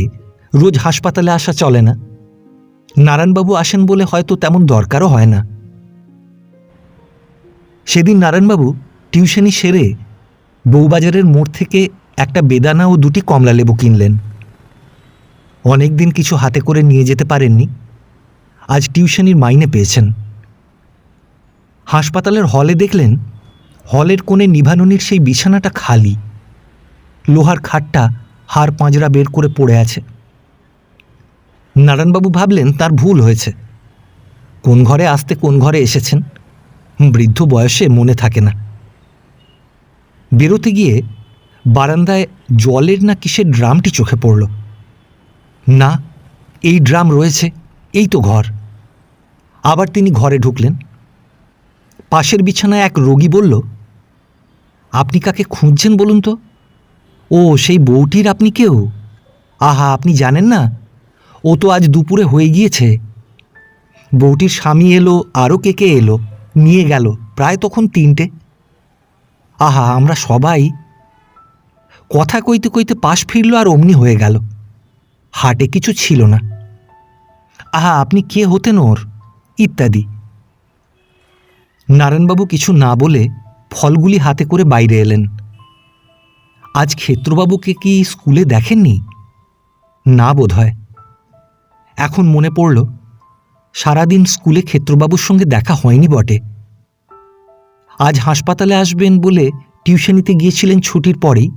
রোজ হাসপাতালে আসা চলে না। নারায়ণবাবু আসেন বলে হয়তো তেমন দরকারও হয় না। সেদিন নারায়ণবাবু টিউশনি সেরে বউবাজারের মোড় থেকে একটা বেদানা ও 2টি কমলা লেবু কিনলেন। অনেক দিন কিছু হাতে করে নিয়ে যেতে পারেননি, আজ টিউশনির মাইনে পেয়েছেন। হাসপাতালের হলে দেখলেন, হলের কোণে নিভাননীর সেই বিছানাটা খালি। লোহার খাটটা হাড় পাঁজরা বের করে পড়ে আছে। নারায়ণবাবু ভাবলেন তার ভুল হয়েছে। কোন ঘরে আসতে কোন ঘরে এসেছেন, বৃদ্ধ বয়সে মনে থাকে না। বেরোতে গিয়ে বারান্দায় জলের না কিসের ড্রামটি চোখে পড়ল। না, এই ড্রাম রয়েছে, এই তো ঘর। আবার তিনি ঘরে ঢুকলেন। পাশের বিছানায় এক রোগী বলল, আপনি কাকে খুঁজছেন বলুন তো? ও সেই বউটির আপনি কেউ? আহা, আপনি জানেন না, ও তো আজ দুপুরে হয়ে গিয়েছে। বউটির স্বামী এলো, আরও কে কে এলো, নিয়ে গেল প্রায় তখন 3টে। আহা, আমরা সবাই। কথা কইতে কইতে পাশ ফিরল আর অমনি হয়ে গেল। হাটে কিছু ছিল না। আহা, আপনি কে হতেন ওর, ইত্যাদি। নারায়ণবাবু কিছু না বলে ফলগুলি হাতে করে বাইরে এলেন। আজ ক্ষেত্রবাবুকে কি স্কুলে দেখেননি? না বোধ হয়। এখন মনে পড়ল সারাদিন স্কুলে ক্ষেত্রবাবুর সঙ্গে দেখা হয়নি বটে। আজ হাসপাতালে আসবেন বলে টিউশনিতে গিয়েছিলেন ছুটির পরেই,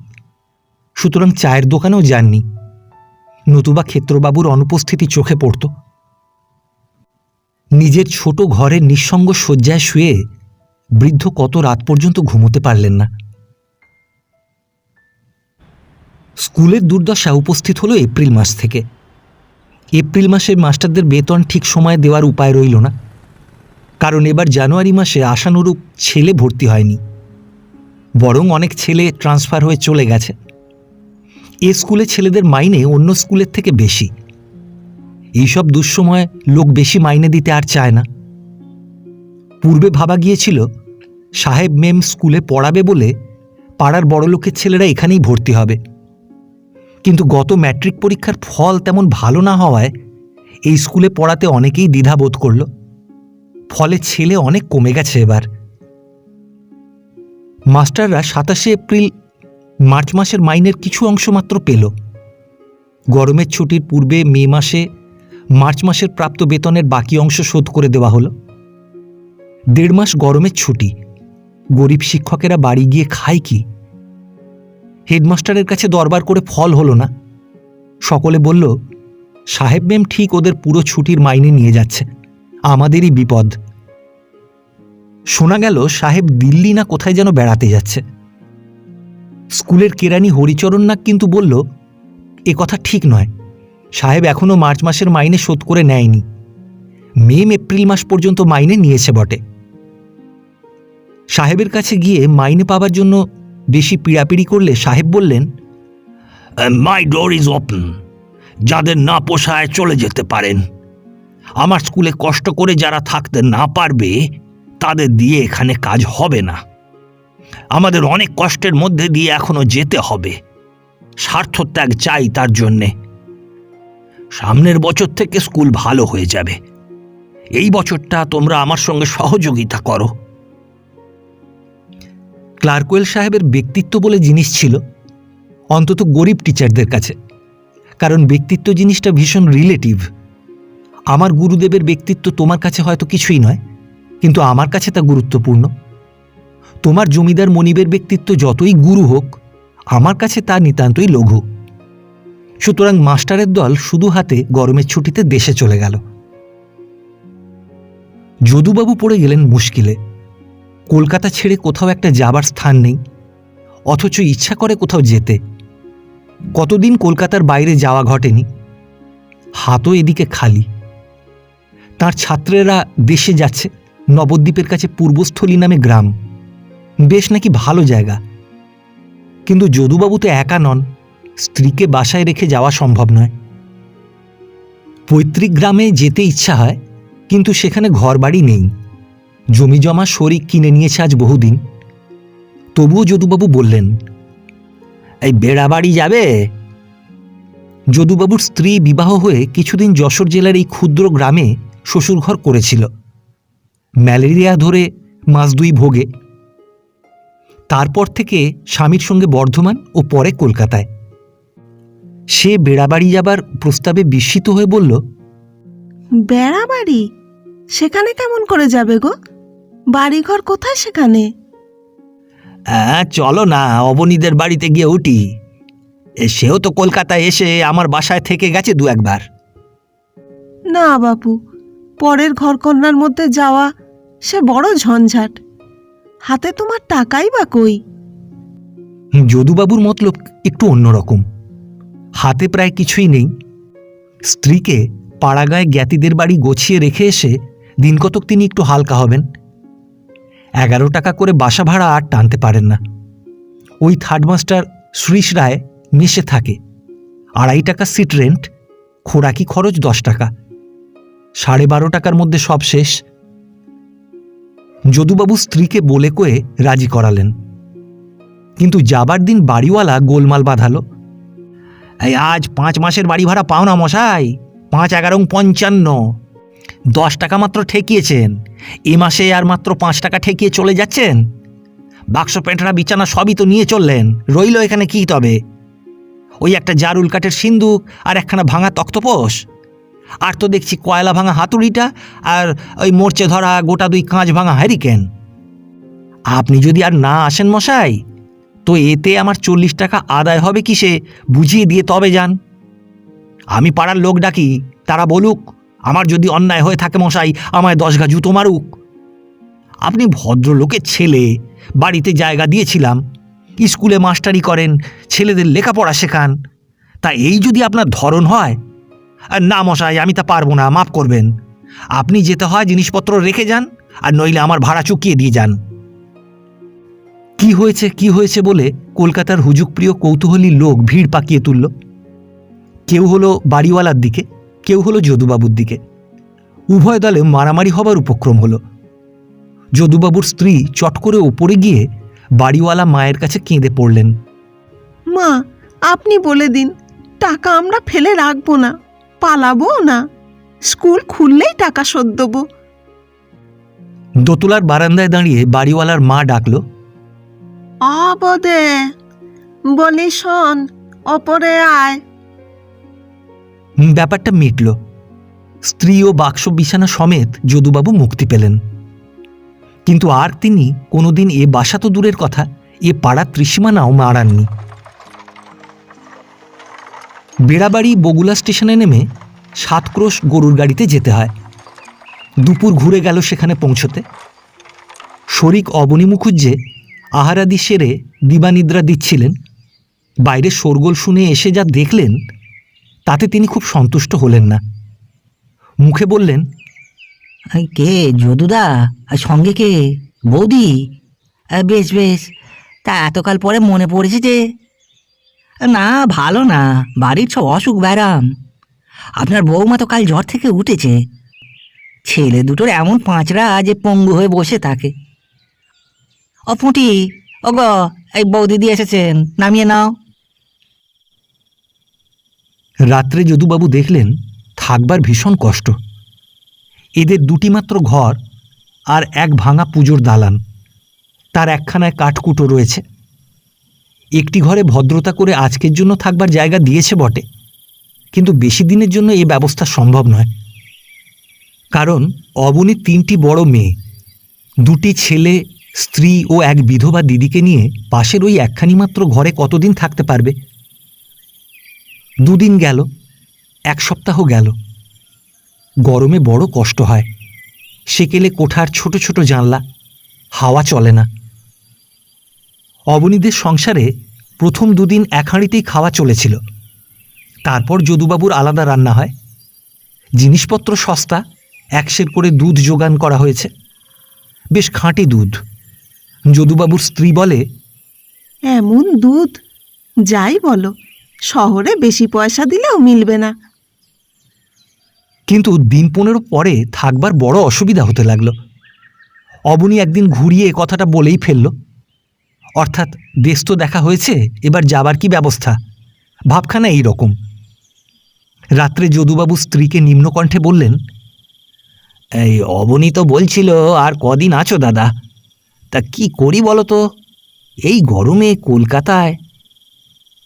সুতরাং চায়ের দোকানেও যাননি, নতুবা ক্ষেত্রবাবুর অনুপস্থিতি চোখে পড়ত। নিজের ছোট ঘরের নিঃসঙ্গ শয্যায় শুয়ে বৃদ্ধ কত রাত পর্যন্ত ঘুমোতে পারলেন না। স্কুলের দুর্দশা উপস্থিত হলো এপ্রিল মাস থেকে। এপ্রিল মাসে মাস্টারদের বেতন ঠিক সময়ে দেওয়ার উপায় রইল না, কারণ এবার জানুয়ারি মাসে আশানুরূপ ছেলে ভর্তি হয়নি, বরং অনেক ছেলে ট্রান্সফার হয়ে চলে গেছে। এ স্কুলে ছেলেদের মাইনে অন্য স্কুলের থেকে বেশি। এইসব দুঃসময়ে লোক বেশি মাইনে দিতে আর চায় না। পূর্বে ভাবা গিয়েছিল সাহেব মেম স্কুলে পড়াবে বলে পাড়ার বড়লোকের ছেলেরা এখানেই ভর্তি হবে, কিন্তু গত ম্যাট্রিক পরীক্ষার ফল তেমন ভালো না হওয়ায় এই স্কুলে পড়াতে অনেকেই দ্বিধাবোধ করল। ফলে ছেলে অনেক কমে গেছে এবার। মাস্টাররা 27 এপ্রিল মার্চ মাসের মাইনের কিছু অংশ মাত্র পেল। গরমের ছুটির পূর্বে মে মাসে মার্চ মাসের প্রাপ্ত বেতনের বাকি অংশ শোধ করে দেওয়া হলো। 1.5 মাস গরমের ছুটি, গরিব শিক্ষকেরা বাড়ি গিয়ে খায় কি? হেডমাস্টারের কাছে দরবার করে ফল হলো না। সকলে বলল সাহেব মেম ঠিক ওদের পুরো ছুটির মাইনে নিয়ে যাচ্ছে, আমাদেরই বিপদ। শোনা গেল সাহেব দিল্লি না কোথায় যেন বেড়াতে যাচ্ছে। স্কুলের কেরানি হরিচরণ নাগ কিন্তু বলল এ কথা ঠিক নয়, সাহেব এখনো মার্চ মাসের মাইনে শোধ করে নেয়নি, এপ্রিল মাস পর্যন্ত মাইনে নিয়েছে বটে। সাহেবের কাছে গিয়ে মাইনে পাবার জন্য বেশি পিড়াপিড়ি করলে সাহেব বললেন, মাই ডোর ইজ ওপেন, যাদের না পোষায় চলে যেতে পারেন। আমার স্কুলে কষ্ট করে যারা থাকতে না পারবে তাদের দিয়ে এখানে কাজ হবে না। আমাদের অনেক কষ্টের মধ্যে দিয়ে এখনো যেতে হবে, স্বার্থত্যাগ চাই তার জন্যে। সামনের বছর থেকে স্কুল ভালো হয়ে যাবে, এই বছরটা তোমরা আমার সঙ্গে সহযোগিতা করো। ক্লার্কওয়েল সাহেবের ব্যক্তিত্ব বলে জিনিস ছিল, অন্তত গরিব টিচারদের কাছে, কারণ ব্যক্তিত্ব জিনিসটা ভীষণ রিলেটিভ। আমার গুরুদেবের ব্যক্তিত্ব তোমার কাছে হয়তো কিছুই নয়, কিন্তু আমার কাছে তা গুরুত্বপূর্ণ। তোমার জমিদার মনিবের ব্যক্তিত্ব যতই গুরু হোক, আমার কাছে তা নিতান্তই লঘু। সুতরাং মাস্টারের দল শুধু হাতে গরমের ছুটিতে দেশে চলে গেল। যদুবাবু পড়ে গেলেন মুশকিলে। কলকাতা ছেড়ে কোথাও একটা যাবার স্থান নেই, অথচ ইচ্ছা করে কোথাও যেতে। কতদিন কলকাতার বাইরে যাওয়া ঘটেনি, হাতও এদিকে খালি। তার ছাত্রেরা দেশে যাচ্ছে, নবদ্বীপের কাছে পূর্বস্থলী নামে গ্রাম, বেশ নাকি ভালো জায়গা। কিন্তু যদুবাবু তো একা নন, স্ত্রীকে বাসায় রেখে যাওয়া সম্ভব নয়। পৈতৃক গ্রামে যেতে ইচ্ছা হয়, কিন্তু সেখানে ঘরবাড়ি নেই, জমি জমা শরিক কিনে নিয়েছে আজ বহুদিন। তবুও যদুবাবু বললেন, এই বেড়াবাড়ি যাবে? যদুবাবুর স্ত্রী বিবাহ হয়ে কিছুদিন যশোর জেলার এই ক্ষুদ্র গ্রামে শ্বশুরঘর করেছিল। ম্যালেরিয়া ধরে মাস 2 ভোগে। তারপর থেকে স্বামীর সঙ্গে বর্ধমান ও পরে কলকাতায়। সে বেড়াবাড়ি যাবার প্রস্তাবে বিস্মিত হয়ে বলল, বেড়াবাড়ি? সেখানে কেমন করে যাবে গো? বাড়িঘর কোথায় সেখানে? চলো না অবনীদের বাড়িতে গিয়ে উঠি। সেও তো কলকাতায় এসে আমার বাসায় থেকে গেছে 2 একবার। না বাপু, পরের ঘরকন্যার মধ্যে যাওয়া সে বড় ঝঞ্ঝাট। হাতে তোমার টাকাই বা কই? যদুবাবুর মতলব একটু অন্যরকম। হাতে প্রায় কিছুই নেই। স্ত্রীকে পাড়াগাঁয়ে জ্ঞাতিদের বাড়ি গছিয়ে রেখে এসে দিনকতক তিনি একটু হালকা হবেন। 11 টাকা করে বাসা ভাড়া আর টানতে পারেন না। ওই থার্ড মাস্টার শ্রীশ রায় মেসে থাকে, 2.5 টাকা সিট রেন্ট, খোরাকি খরচ 10 টাকা, 12.5 টাকার মধ্যে সব শেষ। যদুবাবু স্ত্রীকে বলে কয়ে রাজি করালেন। কিন্তু যাবার দিন বাড়িওয়ালা গোলমাল বাঁধালো। এই আজ 5 মাসের বাড়ি ভাড়া পাও না মশাই, 5×11=55, 10 টাকা মাত্র ঠেকিয়েছেন, এ মাসে আর মাত্র 5 টাকা ঠেকিয়ে চলে যাচ্ছেন। বাক্স পেঁটরা বিছানা সবই তো নিয়ে চললেন, রইল এখানে কি তবে? ওই একটা জারুল কাঠের সিন্দুক আর একখানা ভাঙা তক্তপোষ, আর তো দেখছি কয়লা ভাঙা হাতুড়িটা আর ওই মোর্চে ধরা গোটা 2 কাঁচ ভাঙা হ্যারিকেন। আপনি যদি আর না আসেন মশাই, তো এতে আমার 40 টাকা আদায় হবে কিসে বুঝিয়ে দিয়ে তবে যান। আমি পাড়ার লোক ডাকি, তারা বলুক, আমার যদি অন্যায় হয়ে থাকে মশাই আমায় 10 ঘা জুতো মারুক। আপনি ভদ্রলোকের ছেলে, বাড়িতে জায়গা দিয়েছিলাম, স্কুলে মাস্টারি করেন, ছেলেদের লেখাপড়া শেখান, তা এই যদি আপনার ধরন হয়? না মশাই, আমি তা পারবো না, মাফ করবেন। আপনি যেতে হয় জিনিসপত্র রেখে যান, আর নইলে আমার ভাড়া চুকিয়ে দিয়ে যান। কি হয়েছে বলে কলকাতার হুজুকপ্রিয় কৌতূহলী লোক ভিড় পাকিয়ে তুলল। কেউ হলো বাড়িওয়ালার দিকে, কেউ হলো যদুবাবুর দিকে। উভয় দলে মারামারি হবার উপক্রম হলো। যদুবাবুর স্ত্রী চট করে ওপরে গিয়ে বাড়িওয়ালা মায়ের কাছে কেঁদে পড়লেন। মা, আপনি বলে দিন, টাকা আমরা ফেলে রাখবো না, পালাবো না, স্কুল খুললেই টাকা শোধ দেবো। দোতলার বারান্দায় দাঁড়িয়ে বাড়িওয়ালার মা ডাকল, বদে, বলি শোন, ওপরে আয়। ব্যাপারটা মিটল। স্ত্রী ও বাক্স বিছানা সমেত যদুবাবু মুক্তি পেলেন। কিন্তু আর তিনি কোনোদিন এ বাসা তো দূরের কথা, এ পাড়ার ত্রিসীমানাও মারাননি। বেড়াবাড়ি বগুলা স্টেশনে নেমে 7 ক্রোশ গরুর গাড়িতে যেতে হয়। দুপুর ঘুরে গেল সেখানে পৌঁছতে। শরিক অবনী মুখুজ্জে আহারাদি সেরে দিবানিদ্রা দিচ্ছিলেন। বাইরে শোরগোল শুনে এসে যা দেখলেন তাতে তিনি খুব সন্তুষ্ট হলেন না। মুখে বললেন, কে যদুদা? আর সঙ্গে কে? বৌদি? বেশ বেশ, তা এতকাল পরে মনে পড়েছে যে? না, ভালো না, বাড়ির সব অসুখ ব্যারাম। আপনার বৌমা তো কাল জ্বর থেকে উঠেছে। ছেলে দুটোর এমন পাঁচরা যে পঙ্গু হয়ে বসে থাকে। ও পুঁটি, ও গো, এই বৌদিদি এসেছেন, নামিয়ে নাও। রাত্রে যদুবাবু দেখলেন থাকবার ভীষণ কষ্ট। এদের 2টি মাত্র ঘর আর এক ভাঙা পুজোর দালান, তার একখানায় কাঠকুটো রয়েছে। একটি ঘরে ভদ্রতা করে আজকের জন্য থাকবার জায়গা দিয়েছে বটে, কিন্তু বেশি দিনের জন্য এই ব্যবস্থা সম্ভব নয়। কারণ অবনীর 3টি বড় মেয়ে, 2টি ছেলে, স্ত্রী ও এক বিধবা দিদিকে নিয়ে পাশের ওই একখানি মাত্র ঘরে কতদিন থাকতে পারবে? 2 দিন গেল, 1 সপ্তাহ গেল। গরমে বড় কষ্ট হয়। সেকেলে কোঠার ছোট ছোট জানলা, হাওয়া চলে না। অবনীদের সংসারে প্রথম 2 দিন 1 হাঁড়িতেই খাওয়া চলেছিল। তারপর যদুবাবুর আলাদা রান্না হয়। জিনিসপত্র সস্তা, 1 সের করে দুধ যোগান করা হয়েছে, বেশ খাঁটি দুধ। যদুবাবুর স্ত্রী বলে, এমন দুধ, যাই বলো, শহরে বেশি পয়সা দিলেও মিলবে না। কিন্তু দিন 15 পরে থাকবার বড় অসুবিধা হতে লাগল। অবনী একদিন ঘুরিয়ে এ কথাটা বলেই ফেলল, অর্থাৎ দেশ তো দেখা হয়েছে, এবার যাবার কি ব্যবস্থা, ভাবখানা এই রকম। রাত্রে যদুবাবু স্ত্রীকে নিম্নকণ্ঠে বললেন, এই অবনী তো বলছিল আর কদিন আছো দাদা, তা কি করি বলো তো, এই গরমে কলকাতায়।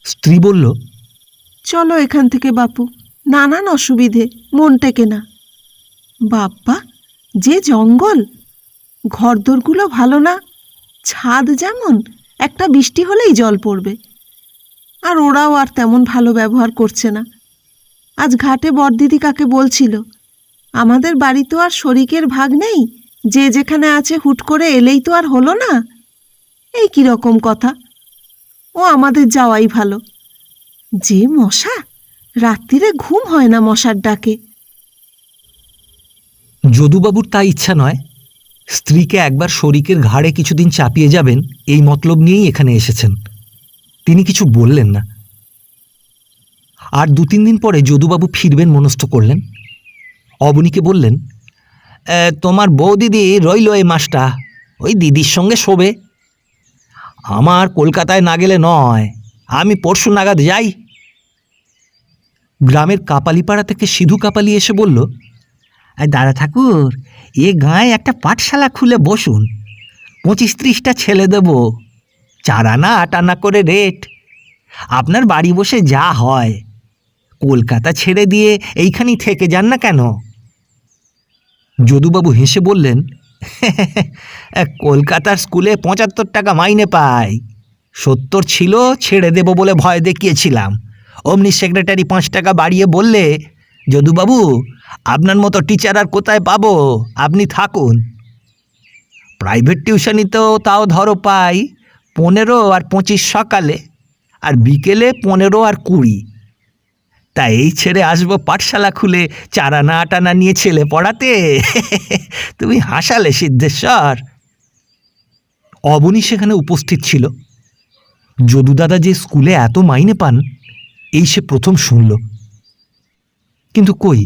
স্ত্রী বলল, চলো এখান থেকে বাপু, নানান অসুবিধে, মন টেকে না। বাপ্পা, যে জঙ্গল, ঘরদোরগুলো ভালো না, ছাদ যেমন, একটা বৃষ্টি হলেই জল পড়বে। আর ওরাও আর তেমন ভালো ব্যবহার করছে না। আজ ঘাটে বড়দিদি কাকে বলছিল, আমাদের বাড়ি তো আর শরিকের ভাগ নেই, যে যেখানে আছে হুট করে এলেই তো আর হলো না। এই কীরকম কথা, ও আমাদের যাওয়াই ভালো। যে মশা, রাত্রিরে ঘুম হয় না মশার ডাকে। যদুবাবুর তা ইচ্ছা নয়। স্ত্রীকে একবার শরিকের ঘাড়ে কিছুদিন চাপিয়ে যাবেন, এই মতলব নিয়েই এখানে এসেছেন। তিনি কিছু বললেন না। আর 2-3 দিন পরে যদুবাবু ফিরবেন মনস্থ করলেন। অবনীকে বললেন, তোমার বউ দিদি রইল এই মাসটা, ওই দিদির সঙ্গে শোবে। আমার কলকাতায় না গেলে নয়, আমি পরশু নাগাদ যাই। গ্রামের কাপালিপাড়া থেকে সিধু কাপালি এসে বলল, দাদা ঠাকুর, এ গাঁয়ে একটা পাঠশালা খুলে বসুন, 25-30টা ছেলে দেব, 4 আনা 8 আনা করে রেট। আপনার বাড়ি বসে যা হয়, কলকাতা ছেড়ে দিয়ে এইখানেই থেকে যান না কেন? যদুবাবু হেসে বললেন, কলকাতার স্কুলে 75 টাকা মাইনে পাই, 70 ছিল, ছেড়ে দেব বলে ভয় দেখিয়েছিলাম। অমনি সেক্রেটারি 5 টাকা বাড়িয়ে বললে, যদুবাবু আপনার মতো টিচার আর কোথায় পাবো, আপনি থাকুন। প্রাইভেট টিউশনিতেও তাও ধরো পাই 15 আর 25 সকালে, আর বিকেলে 15 আর 20। তা এই ছেড়ে আসবো পাঠশালা খুলে 4 আনা 8 আনা নিয়ে ছেলে পড়াতে? তুমি হাসালে সিদ্ধেশ্বর। অবনী সেখানে উপস্থিত ছিল। যদুদাদা যে স্কুলে এত মাইনে পান, এই সে প্রথম শুনল। কিন্তু কই,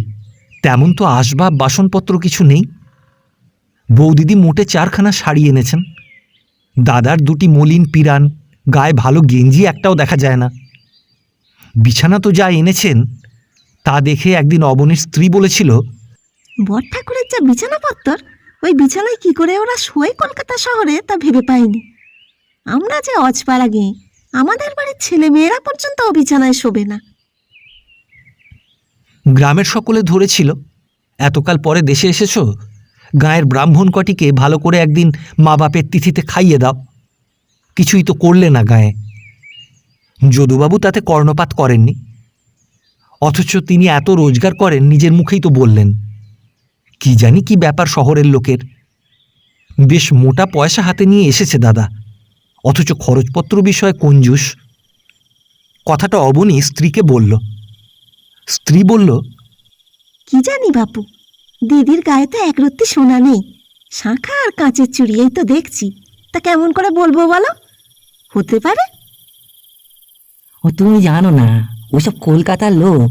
তেমন তো আসবাব বাসনপত্র কিছু নেই। বৌদিদি মোটে 4খানা শাড়ি এনেছেন, দাদার 2টি মলিন পিরান, গায়ে ভালো গেঞ্জি একটাও দেখা যায় না। বিছানা তো যা এনেছেন তা দেখে একদিন অবনীর স্ত্রী বলেছিল, বর ঠাকুরের যা বিছানাপত্তর, ওই বিছানায় কি করে ওরা শোয় কলকাতা শহরে তা ভেবে পাইনি। আমরা যে অজপাড়াগে, আমাদের বাড়ির ছেলে মেয়েরা পর্যন্ত ও বিছানায় শোবে না। গ্রামের সকলে ধরেছিল, এতকাল পরে দেশে এসেছ, গাঁয়ের ব্রাহ্মণ কটিকে ভালো করে একদিন মা বাপের তিথিতে খাইয়ে দাও। কিছুই তো করলে না গাঁয়ে। যদুবাবু তাতে কর্ণপাত করেননি, অথচ তিনি এত রোজগার করেন, নিজের মুখেই তো বললেন। কি জানি কি ব্যাপার শহরের লোকের, বেশ মোটা পয়সা হাতে নিয়ে এসেছে দাদা, অথচ খরচপত্র বিষয়ে কঞ্জুস। কথাটা অবনী স্ত্রীকে বলল। স্ত্রী বলল, কি জানি বাপু, দিদির গায়ে তো একরত্তি সোনা নেই, শাঁখা আর কাঁচের চুড়ি এই তো দেখছি। তা কেমন করে বলবো বলো? হতে পারে। ও তুমি জানো না, ওসব কলকাতার লোক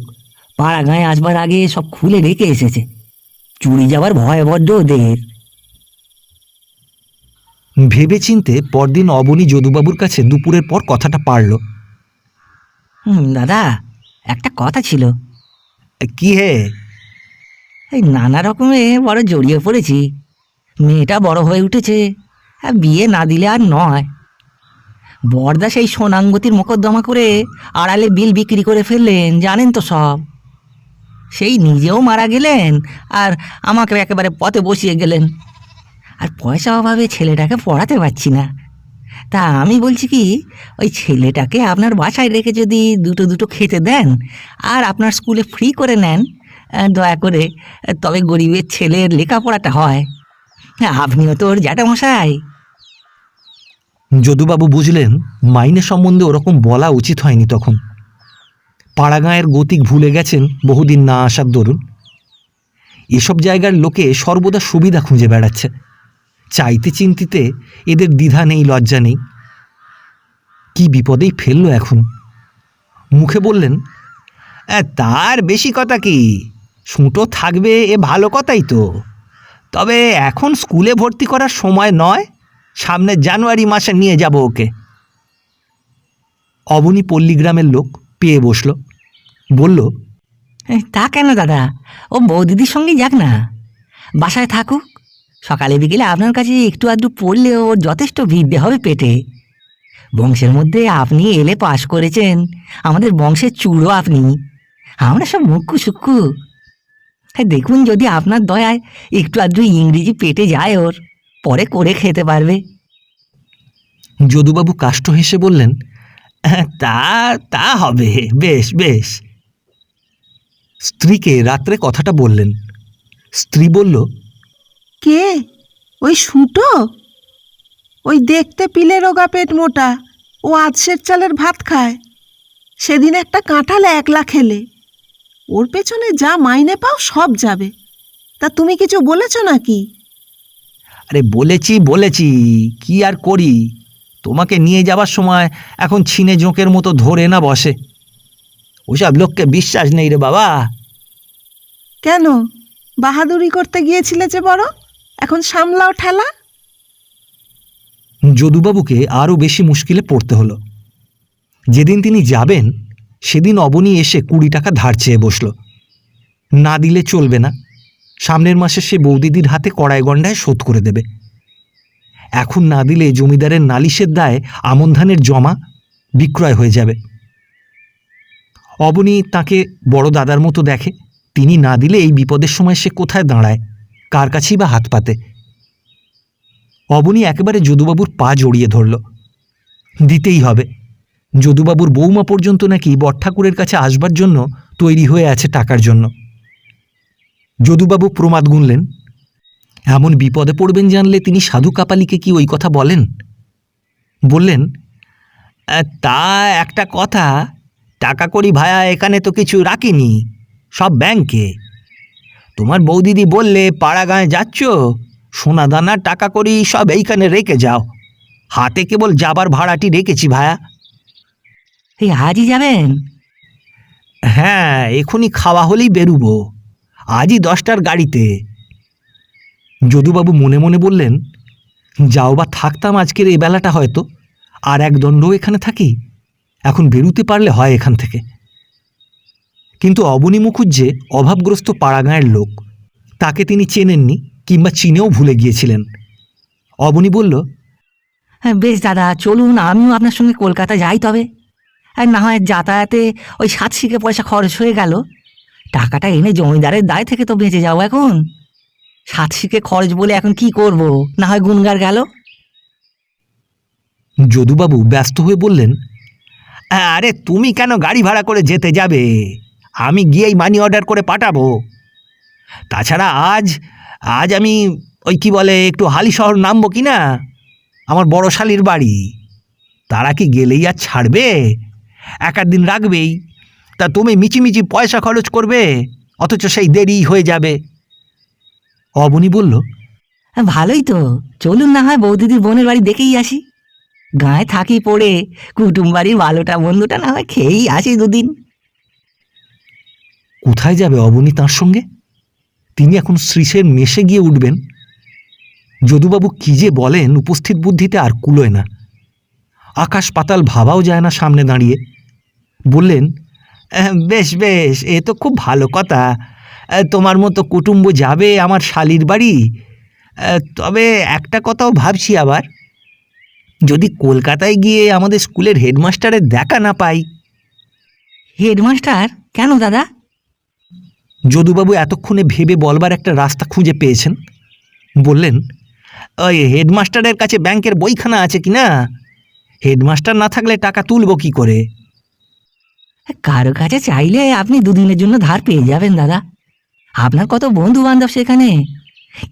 পাড়া গাঁয়ে আসবার আগে সব খুলে রেখে এসেছে, চুরি যাওয়ার ভয় বড্ড ওদের। ভেবেচিন্তে পরদিন অবনী যদুবাবুর কাছে দুপুরের পর কথাটা পারল। দাদা, একটা কথা ছিল। কি হে? এই নানা রকমে বড় জড়িয়ে পড়েছি। মেয়েটা বড় হয়ে উঠেছে, বিয়ে না দিলে আর নয়। বরদা সেই সোনাঙ্গতির মোকদ্দমা করে আড়ালে বিল বিক্রি করে ফেললেন, জানেন তো সব। সেই নিজেও মারা গেলেন আর আমাকে একেবারে পথে বসিয়ে গেলেন। আর পয়সা অভাবে ছেলেটাকে পড়াতে পারছি না। তা আমি বলছি কি, ওই ছেলেটাকে আপনার বাসায় রেখে যদি দুটো দুটো খেতে দেন আর আপনার স্কুলে ফ্রি করে নেন দয়া করে, তবে গরিবের ছেলের লেখাপড়াটা হয়। আপনিও তো ওর জ্যাঠামশাই। যদুবাবু বুঝলেন মাইনে সম্বন্ধে ওরকম বলা উচিত হয়নি তখন। পাড়াগাঁয়ের গতিক ভুলে গেছেন বহুদিন না আসার দরুন। এসব জায়গার লোকে সর্বদা সুবিধা খুঁজে বেড়াচ্ছে, চাইতে চিন্তিতে এদের দ্বিধা নেই, লজ্জা নেই। কি বিপদেই ফেলল এখন। মুখে বললেন, তার বেশি কথা কি, ছুটো থাকবে, এ ভালো কথাই তো। তবে এখন স্কুলে ভর্তি করার সময় নয়, সামনের জানুয়ারি মাসে নিয়ে যাব ওকে। অবনী পল্লীগ্রামের লোক পেয়ে বসল, বলল, তা কেন দাদা, ও বৌদিদির সঙ্গে যাক না, বাসায় থাকুক। সকালে বিকেলে আপনার কাছে একটু আধটু পড়লে ওর যথেষ্ট ভিড় হবে পেটে। বংশের মধ্যে আপনি এলে পাশ করেছেন, আমাদের বংশের চূড়ো আপনি, আমরা সব মুখ্যু সুক্ষু। দেখুন যদি আপনার দয়ায় একটু আধটু ইংরেজি পেটে যায় ওর, পরে করে খেতে পারবে। যদুবাবু কাষ্ঠ হেসে বললেন, তা তা হবে, বেশ বেশ। স্ত্রীকে রাত্রে কথাটা বললেন। স্ত্রী বলল, কে? ওই সুটো? ওই দেখতে পিলে রোগা পেট মোটা, ও আধসের চালের ভাত খায়। সেদিন একটা কাঁঠাল 1 খেলে। ওর পেছনে যা মাইনে পাও সব যাবে। তা তুমি কিছু বলেছো নাকি? আরে বলেছি, কি আর করি, তোমাকে নিয়ে যাবার সময় এখন ছিনে জোঁকের মতো ধরে না বসে। ওসব লোককে বিশ্বাস নেই রে বাবা। কেন, বাহাদুরি করতে গিয়েছিলে যে বড়, এখন সামলাও ঠেলা। যদুবাবুকে আরও বেশি মুশকিলে পড়তে হলো। যেদিন তিনি যাবেন সেদিন অবনী এসে 20 টাকা ধার চেয়ে বসল। না দিলে চলবে না, সামনের মাসে সে বৌদিদির হাতে কড়াই গণ্ডায় শোধ করে দেবে। এখন না দিলে জমিদারের নালিশের দায়ে আমন ধানের জমা বিক্রয় হয়ে যাবে। অবনী তাকে বড় দাদার মতো দেখে, তিনি না দিলে এই বিপদের সময় সে কোথায় দাঁড়ায়, কার কাছেই বা হাত পাতে। অবনী একেবারে যদুবাবুর পা জড়িয়ে ধরল। দিতেই হবে। যদুবাবুর বৌমা পর্যন্ত নাকি বটঠাকুরের কাছে আসবার জন্য তৈরি হয়ে আছে টাকার জন্য। যদুবাবু প্রমাদ গুনলেন, এমন বিপদে পড়বেন জানলে তিনি সাধু কাপালিকে কি ওই কথা বলেন? বললেন, তা একটা কথা, টাকা করি ভায়া এখানে তো কিছু রাখিনি, সব ব্যাংকে। তোমার বৌদিদি বললে পাড়া গাঁয়ে যাচ্ছ, সোনা দানা টাকা করি সব এইখানে রেখে যাও, হাতে কেবল যাবার ভাড়াটি রেখেছি ভায়া। এই আজই যাবেন? হ্যাঁ, এখনই খাওয়া হলেই বেরুবো, আজই 10টার গাড়িতে। যদুবাবু মনে মনে বললেন, যাও বা থাকতাম আজকের এই বেলাটা হয়তো, আর এক দণ্ডও এখানে থাকি, এখন বেরুতে পারলে হয় এখান থেকে। কিন্তু অবনী মুখুজ্জে অভাবগ্রস্ত পাড়াগাঁয়ের লোক, তাকে তিনি চেনেননি কিংবা চিনেও ভুলে গিয়েছিলেন। অবনী বলল, হ্যাঁ বেশ দাদা, চলুন, আমিও আপনার সঙ্গে কলকাতা যাই তবে। আর না হয় যাতায়াতে ওই 7 পয়সা খরচ হয়ে গেল, টাকাটা এনে জমিদারের দায় থেকে তো বেঁচে যাও। এখন 7 খরচ বলে এখন কি করব, না হয় গুনগার গেল। যদুবাবু ব্যস্ত হয়ে বললেন, আরে তুমি কেন গাড়ি ভাড়া করে যেতে যাবে, আমি গিয়েই মানি অর্ডার করে পাঠাবো। তাছাড়া আজ আমি ওই কি বলে একটু হালি শহর নামবো কি না, আমার বড় শালির বাড়ি। তারা কি গেলেই আর ছাড়বে, 1 দিন রাখবেই। তা তুমি মিচিমিচি পয়সা খরচ করবে, অথচ সেই দেরি হয়ে যাবে। অবনী বলল, ভালোই তো, চলুন না হয় বৌদিদির বোনের বাড়ি দেখেই আসি। গায়ে থাকি পড়ে কুটুম বাড়ির ভালোটা বন্ধুটা না হয় খেয়েই আসি 2 দিন। কোথায় যাবে অবনী তাঁর সঙ্গে? তিনি এখন শ্রীশের মেশে গিয়ে উঠবেন। যদুবাবু কি যে বলেন উপস্থিত বুদ্ধিতে আর কুলোয় না। আকাশ পাতাল ভাবাও যায় না সামনে দাঁড়িয়ে। বললেন, বেশ বেশ, এ তো খুব ভালো কথা, তোমার মতো কুটুম্ব যাবে আমার শালির বাড়ি। তবে একটা কথাও ভাবছি আবার, যদি কলকাতায় গিয়ে আমাদের স্কুলের হেডমাস্টারের দেখা না পাই। হেডমাস্টার কেন দাদা? যদুবাবু এতক্ষণে ভেবে বলবার একটা রাস্তা খুঁজে পেয়েছেন। বললেন, ওই হেডমাস্টারের কাছে ব্যাংকের বইখানা আছে কি না, হেডমাস্টার না থাকলে টাকা তুলব কি করে? কারো কাছে চাইলে আপনি 2 দিনের জন্য ধার পেয়ে যাবেন দাদা। আপনার কত বন্ধু বান্ধব সেখানে,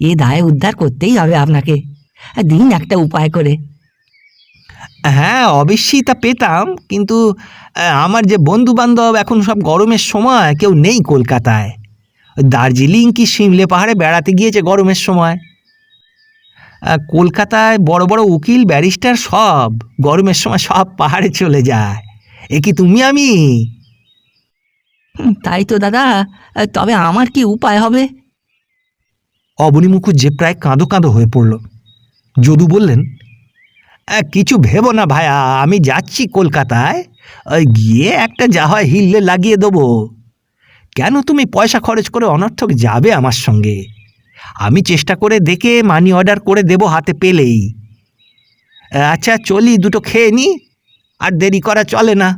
এ দায় উদ্ধার করতেই হবে আপনাকে। দিন একটা উপায় করে। হ্যাঁ অবশ্যই তা পেতাম, কিন্তু আমার যে বন্ধু বান্ধব এখন সব গরমের সময় কেউ নেই কলকাতায়। দার্জিলিং কি সিমলে পাহাড়ে বেড়াতে গিয়েছে গরমের সময়। কলকাতায় বড় বড় উকিল ব্যারিস্টার সব গরমের সময় সব পাহাড়ে চলে যায়। এ কি তুমি আমি? তাই তো দাদা, তবে আমার কি উপায় হবে? অবনী মুখুজ্জে প্রায় কাঁদো কাঁদো হয়ে পড়ল। যদু বললেন, কিছু ভেবো না ভায়া, আমি যাচ্ছি কলকাতায়, ওই গিয়ে একটা যা হয় হিল্লে লাগিয়ে দেবো। কেন তুমি পয়সা খরচ করে অনর্থক যাবে আমার সঙ্গে? আমি চেষ্টা করে দেখে মানি অর্ডার করে দেব হাতে পেলেই। আচ্ছা চলি, দুটো খেয়ে নি, আর দেরি করা চলে না।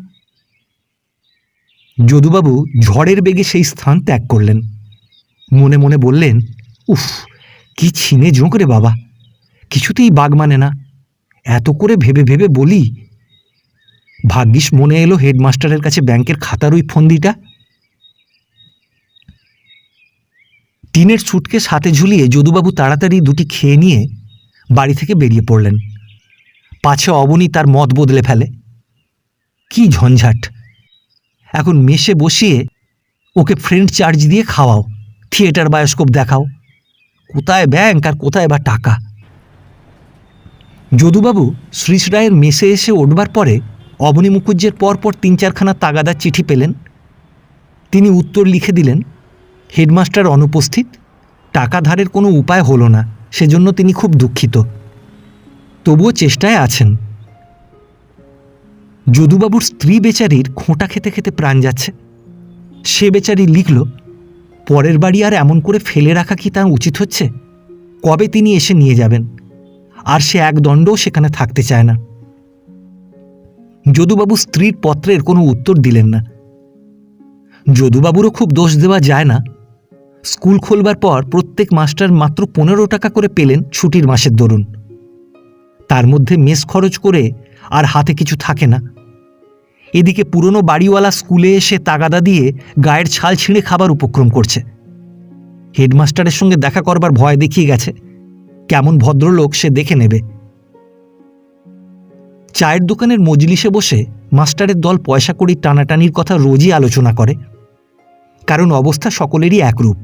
যদুবাবু ঝড়ের বেগে সেই স্থান ত্যাগ করলেন। মনে মনে বললেন, উফ কি ছিনে ঝোঁক রে বাবা, কিছুতেই বাগ মানে না। এত করে ভেবে ভেবে বলি, ভাগ্যিস মনে এলো হেডমাস্টারের কাছে ব্যাংকের খাতার ওই ফন্দিটা। টিনের সুটকেস হাতে ঝুলিয়ে যদুবাবু তাড়াতাড়ি দুটি খেয়ে নিয়ে বাড়ি থেকে বেরিয়ে পড়লেন। পাছে অবনী তার মত বদলে ফেলে। কি ঝঞ্ঝাট! এখন মেসে বসিয়ে ওকে ফ্রেন্ড চার্জ দিয়ে খাওয়াও, থিয়েটার বায়োস্কোপ দেখাও, কোথায় ব্যাংক আর কোথায় বা টাকা। যদুবাবু শ্রীশ রায়ের মেসে এসে উঠবার পরে অবনী মুখুজ্জের পরপর 3-4খানা তাগাদার চিঠি পেলেন। তিনি উত্তর লিখে দিলেন, হেডমাস্টার অনুপস্থিত, টাকা ধারের কোনো উপায় হলো না, সেজন্য তিনি খুব দুঃখিত। তবুও চেষ্টায় আছেন। যদুবাবুর স্ত্রী বেচারির খোঁটা খেতে খেতে প্রাণ যাচ্ছে। সে বেচারি লিখল, পরের বাড়ি আর এমন করে ফেলে রাখা কি তার উচিত হচ্ছে? কবে তিনি এসে নিয়ে যাবেন? আর সে এক দণ্ডও সেখানে থাকতে চায় না। যদুবাবু স্ত্রীর পত্রের কোনো উত্তর দিলেন না। যদুবাবুরও খুব দোষ দেওয়া যায় না। স্কুল খোলবার পর প্রত্যেক মাস্টার মাত্র 15 টাকা করে পেলেন ছুটির মাসের দরুন। তার মধ্যে মেস খরচ করে আর হাতে কিছু থাকে না। এদিকে পুরনো বাড়িওয়ালা স্কুলে এসে তাগাদা দিয়ে গায়ের ছাল ছিঁড়ে খাবার উপক্রম করছে। হেডমাস্টারের সঙ্গে দেখা করবার ভয় দেখিয়ে গেছে। কেমন ভদ্রলোক সে দেখে নেবে। চায়ের দোকানের মজলিসে বসে মাস্টারের দল পয়সা কড়ি টানাটানির কথা রোজই আলোচনা করে, কারণ অবস্থা সকলেরই একরূপ।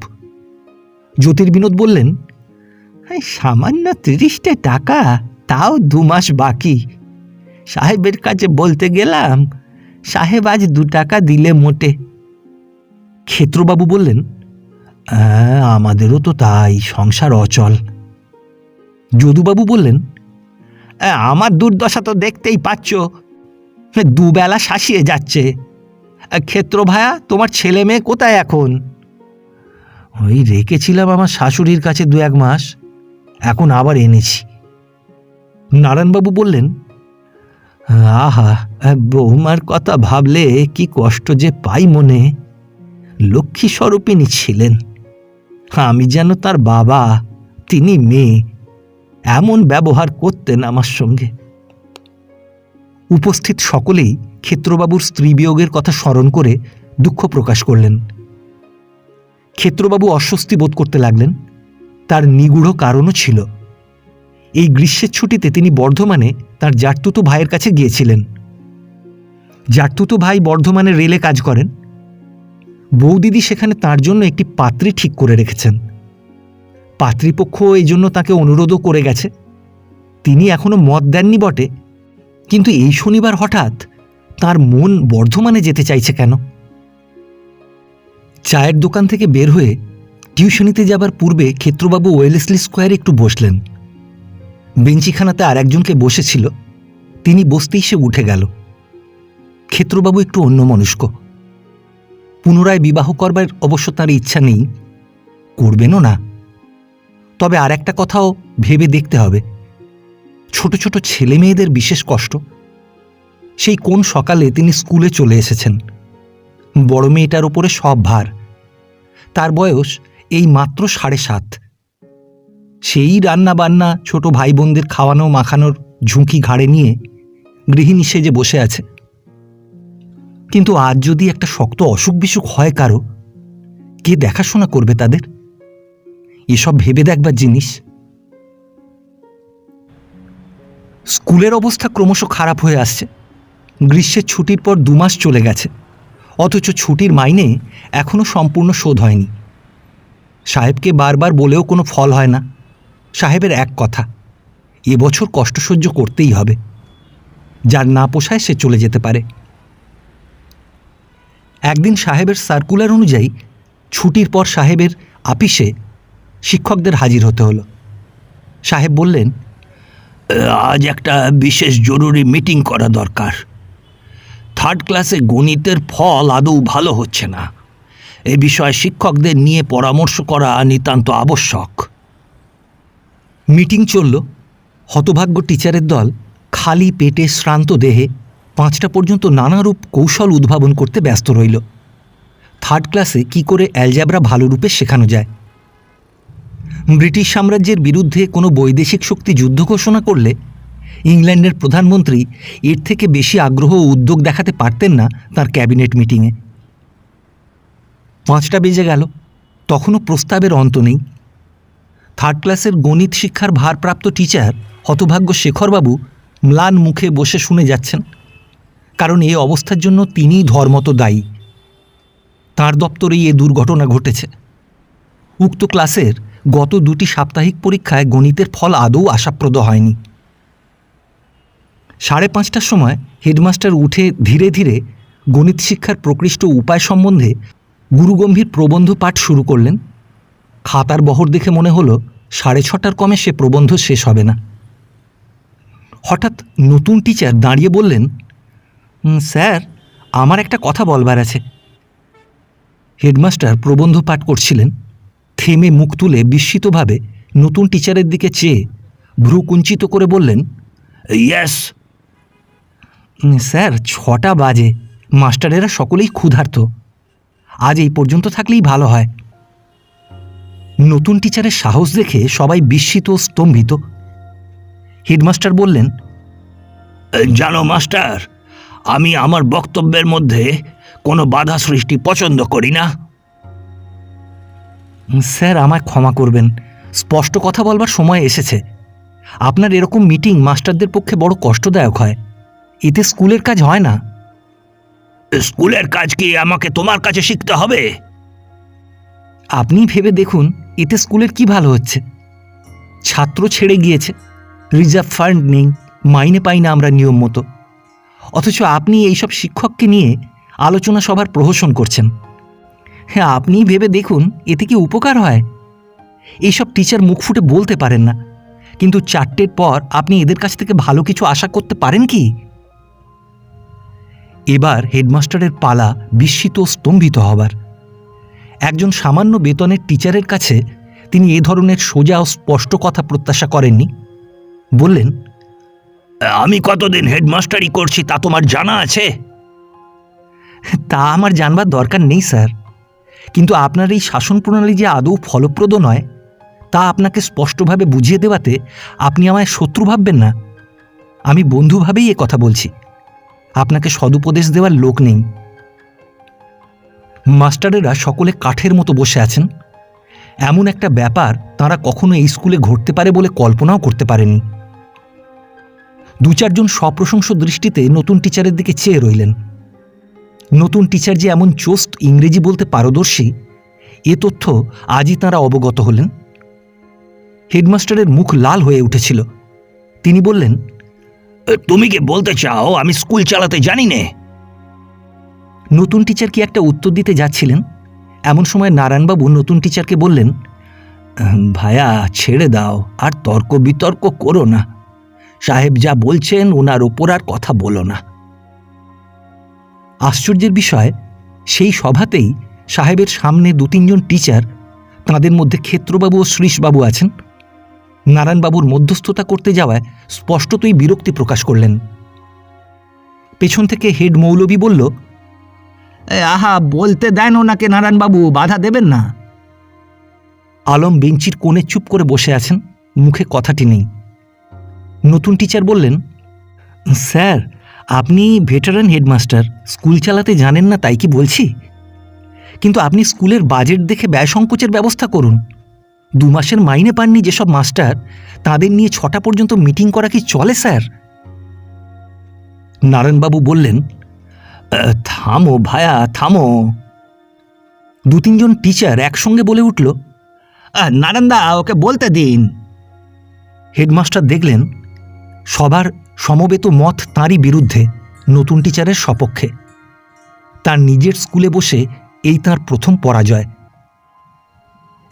জ্যোতির্বিনোদ বললেন, সামান্য 30 টাকা, তাও 2 মাস বাকি। সাহেবের কাছে বলতে গেলাম, সাহেব আজ 2 টাকা দিলে মোটে। ক্ষেত্রবাবু বললেন, আমাদেরও তো তাই, সংসার অচল। যদুবাবু বললেন, আমার দুর্দশা তো দেখতেই পাচ্ছ, 2 বেলা শাসিয়ে যাচ্ছে। ক্ষেত্র ভায়া, তোমার ছেলে মেয়ে কোথায় এখন? ওই রেখেছিলাম আমার শাশুড়ির কাছে 2-1 মাস, এখন আবার এনেছি। নারায়ণবাবু বললেন, আহা, বৌমার কথা ভাবলে কি কষ্ট যে পাই মনে। লক্ষ্মী স্বরূপিণী ছিলেন, আমি যেন তার বাবা, তিনি মেয়ে। এমন ব্যবহার করতেন আমার সঙ্গে। উপস্থিত সকলেই ক্ষেত্রবাবুর স্ত্রী বিয়োগের কথা স্মরণ করে দুঃখ প্রকাশ করলেন। ক্ষেত্রবাবু অস্বস্তি বোধ করতে লাগলেন। তার নিগূঢ় কারণও ছিল। এই গ্রীষ্মের ছুটিতে তিনি বর্ধমানে তার জাটতুতো ভাইয়ের কাছে গিয়েছিলেন। জাটতুতো ভাই বর্ধমানে রেলে কাজ করেন। বৌদিদি সেখানে তার জন্য একটি পাত্রী ঠিক করে রেখেছেন। পাত্রীপক্ষ এই জন্য তাকে অনুরোধও করে গেছে। তিনি এখনো মত দেননি বটে, কিন্তু এই শনিবার হঠাৎ তার মন বর্ধমানে যেতে চাইছে কেন? চায়ের দোকান থেকে বের হয়ে টিউশনিতে যাবার পূর্বে ক্ষেত্রবাবু ওয়েলেসলি স্কোয়ারে একটু বসলেন। বেঞ্চিখানাতে আর একজনকে বসেছিল, তিনি বসতেই সে উঠে গেল। ক্ষেত্রবাবু একটু অন্যমনস্ক। পুনরায় বিবাহ করবার অবশ্য তার ইচ্ছা নেই, করবেনও না। তবে আর একটা কথাও ভেবে দেখতে হবে, ছোট ছোট ছেলে মেয়েদের বিশেষ কষ্ট। সেই কোন সকালে তিনি স্কুলে চলে এসেছেন। বড় মেয়েটার উপরে সব ভার। তার বয়স এই মাত্র 7.5। সেই রান্না বান্না, ছোট ভাই বোনদের খাওয়ানো মাখানোর ঝুঁকি ঘাড়ে নিয়ে গৃহিণী সেজে বসে আছে। কিন্তু আজ যদি একটা শক্ত অসুখ বিসুখ হয় কারো, কে দেখাশোনা করবে তাদের? এসব ভেবে দেখবার জিনিস। স্কুলের অবস্থা ক্রমশ খারাপ হয়ে আসছে। গ্রীষ্মের ছুটির পর 2 মাস চলে গেছে, অথচ ছুটির মাইনে এখনো সম্পূর্ণ শোধ হয়নি। সাহেবকে বারবার বলেও কোনো ফল হয় না। সাহেবের এক কথা, এবছর কষ্ট সহ্য করতেই হবে। যার না পোষায় সে চলে যেতে পারে। একদিন সাহেবের সার্কুলার অনুযায়ী ছুটির পর সাহেবের আপিসে শিক্ষকদের হাজির হতে হলো। সাহেব বললেন, আজ একটা বিশেষ জরুরি মিটিং করা দরকার। 3rd ক্লাসে গণিতের ফল আদৌ ভালো হচ্ছে না। এ বিষয়ে শিক্ষকদের নিয়ে পরামর্শ করা নিতান্ত আবশ্যক। মিটিং চলল। হতভাগ্য টিচারের দল খালি পেটে শ্রান্ত দেহে 5টা পর্যন্ত নানারূপ কৌশল উদ্ভাবন করতে ব্যস্ত রইল। 3rd ক্লাসে কি করে অ্যালজাবরা ভালো রূপে শেখানো যায়। ব্রিটিশ সাম্রাজ্যের বিরুদ্ধে কোনো বৈদেশিক শক্তি যুদ্ধ ঘোষণা করলে ইংল্যান্ডের প্রধানমন্ত্রী এর থেকে বেশি আগ্রহ ও উদ্যোগ দেখাতে পারতেন না তার ক্যাবিনেট মিটিংয়ে। 5টা বেজে গেল, তখনও প্রস্তাবের অন্ত নেই। 3rd ক্লাসের গণিত শিক্ষার ভারপ্রাপ্ত টিচার হতভাগ্য শেখরবাবু ম্লান মুখে বসে শুনে যাচ্ছেন, কারণ এই অবস্থার জন্য তিনিই ধর্মত দায়ী। তাঁর দপ্তরেই এ দুর্ঘটনা ঘটেছে। উক্ত ক্লাসের গত 2টি সাপ্তাহিক পরীক্ষায় গণিতের ফল আদৌ আশাপ্রদ হয়নি। 5:30টার সময় হেডমাস্টার উঠে ধীরে ধীরে গণিত শিক্ষার প্রকৃষ্ট উপায় সম্বন্ধে গুরুগম্ভীর প্রবন্ধ পাঠ শুরু করলেন। খাতার বহর দেখে মনে হলো 6:30টার কমে সে প্রবন্ধ শেষ হবে না। হঠাৎ নতুন টিচার দাঁড়িয়ে বললেন, স্যার, আমার একটা কথা বলবার আছে। হেডমাস্টার প্রবন্ধ পাঠ করছিলেন। থেমে মুখ তুলে বিস্মিতভাবে নতুন টিচারের দিকে চেয়ে ভ্রু কুঞ্চিত করে বললেন, ইয়েস। স্যার, 6টা বাজে, মাস্টারেরা সকলেই ক্ষুধার্ত, আজ এই পর্যন্ত থাকলেই ভালো হয়। নতুন টিচারের সাহস দেখে সবাই বিস্মিত ও স্তম্ভিত। হেডমাস্টার বললেন, জানো মাস্টার, আমি আমার বক্তব্যের মধ্যে কোনো বাধা সৃষ্টি পছন্দ করি না। স্যার, আমায় ক্ষমা করবেন, স্পষ্ট কথা বলবার সময় এসেছে। আপনার এরকম মিটিং মাস্টারদের পক্ষে বড় কষ্টদায়ক হয়, এতে স্কুলের কাজ হয় না। স্কুলের কাজ কি আমাকে তোমার কাছে শিখতে হবে? আপনি ভেবে দেখুন, এতে স্কুলের কি ভালো হচ্ছে? ছাত্র ছেড়ে গিয়েছে, রিজার্ভ ফান্ড নেই, মাইনে পাই না আমরা নিয়ম মতো, অথচ আপনি এইসব শিক্ষককে নিয়ে আলোচনা সভার প্রহসন করছেন। হ্যাঁ, আপনি ভেবে দেখুন, এতে কি উপকার হয়? এইসব টিচার মুখ ফুটে বলতে পারেন না, কিন্তু 4টের পর আপনি এদের কাছ থেকে ভালো কিছু আশা করতে পারেন কি? এবার হেডমাস্টারের পালা বিস্মিত ও স্তম্ভিত হবার। একজন সামান্য বেতনের টিচারের কাছে তিনি এ ধরনের সোজা ও স্পষ্ট কথা প্রত্যাশা করেননি। বললেন, আমি কতদিন হেডমাস্টারি করছি তা তোমার জানা আছে? তা আমার জানবার দরকার নেই স্যার, কিন্তু আপনার এই শাসন প্রণালী যে আদৌ ফলপ্রদ নয় তা আপনাকে স্পষ্টভাবে বুঝিয়ে দেওয়াতে আপনি আমায় শত্রু ভাববেন না। আমি বন্ধুভাবেই এ কথা বলছি, আপনাকে সদুপদেশ দেওয়ার লোক নেই। মাস্টারেরা সকলে কাঠের মতো বসে আছেন। এমন একটা ব্যাপার তাঁরা কখনো এই স্কুলে ঘটতে পারে বলে কল্পনাও করতে পারেনি। 2-4 জন সপ্রশংস দৃষ্টিতে নতুন টিচারের দিকে চেয়ে রইলেন। নতুন টিচার যে এমন চোস্ট ইংরেজি বলতে পারদর্শী, এ তথ্য আজই তাঁরা অবগত হলেন। হেডমাস্টারের মুখ লাল হয়ে উঠেছিল। তিনি বললেন, তুমি কি বলতে চাও আমি স্কুল চালাতে জানি নে? নতুন টিচার কি একটা উত্তর দিতে যাচ্ছিলেন, এমন সময় নারায়ণবাবু নতুন টিচারকে বললেন, ভায়া, ছেড়ে দাও, আর তর্ক বিতর্ক করো না। সাহেব যা বলছেন ওনার ওপর আর কথা বলো না। আশ্চর্যের বিষয়, সেই সভাতেই সাহেবের সামনে 2-3 জন টিচার, তাঁদের মধ্যে ক্ষেত্রবাবু ও শ্রীশবাবু আছেন, নারায়ণবাবুর মধ্যস্থতা করতে যাওয়ায় স্পষ্টতই বিরক্তি প্রকাশ করলেন। পেছন থেকে হেড মৌলভী বলল, আহা, বলতে দেন ওনাকে নারায়ণবাবু, বাধা দেবেন না। আলম বেঞ্চির কোণে চুপ করে বসে আছেন, মুখে কথাটি নেই। নতুন টিচার বললেন, স্যার, আপনি ভেটারান হেডমাস্টার, স্কুল চালাতে জানেন না তাই কি বলছি? কিন্তু আপনি স্কুলের বাজেট দেখে ব্যয় সংকোচের ব্যবস্থা করুন। 2 মাসের মাইনে পাননি যেসব মাস্টার, তাদের নিয়ে 6টা পর্যন্ত মিটিং করা কি চলে স্যার? নারায়ণবাবু বললেন, থামো ভায়া, থামো। 2-3 জন টিচার একসঙ্গে বলে উঠল, নারায়ণদা, ওকে বলতে দিন। হেডমাস্টার দেখলেন সবার সমবেত মত তাঁরই বিরুদ্ধে, নতুন টিচারের সপক্ষে। তার নিজের স্কুলে বসে এই তাঁর প্রথম পরাজয়।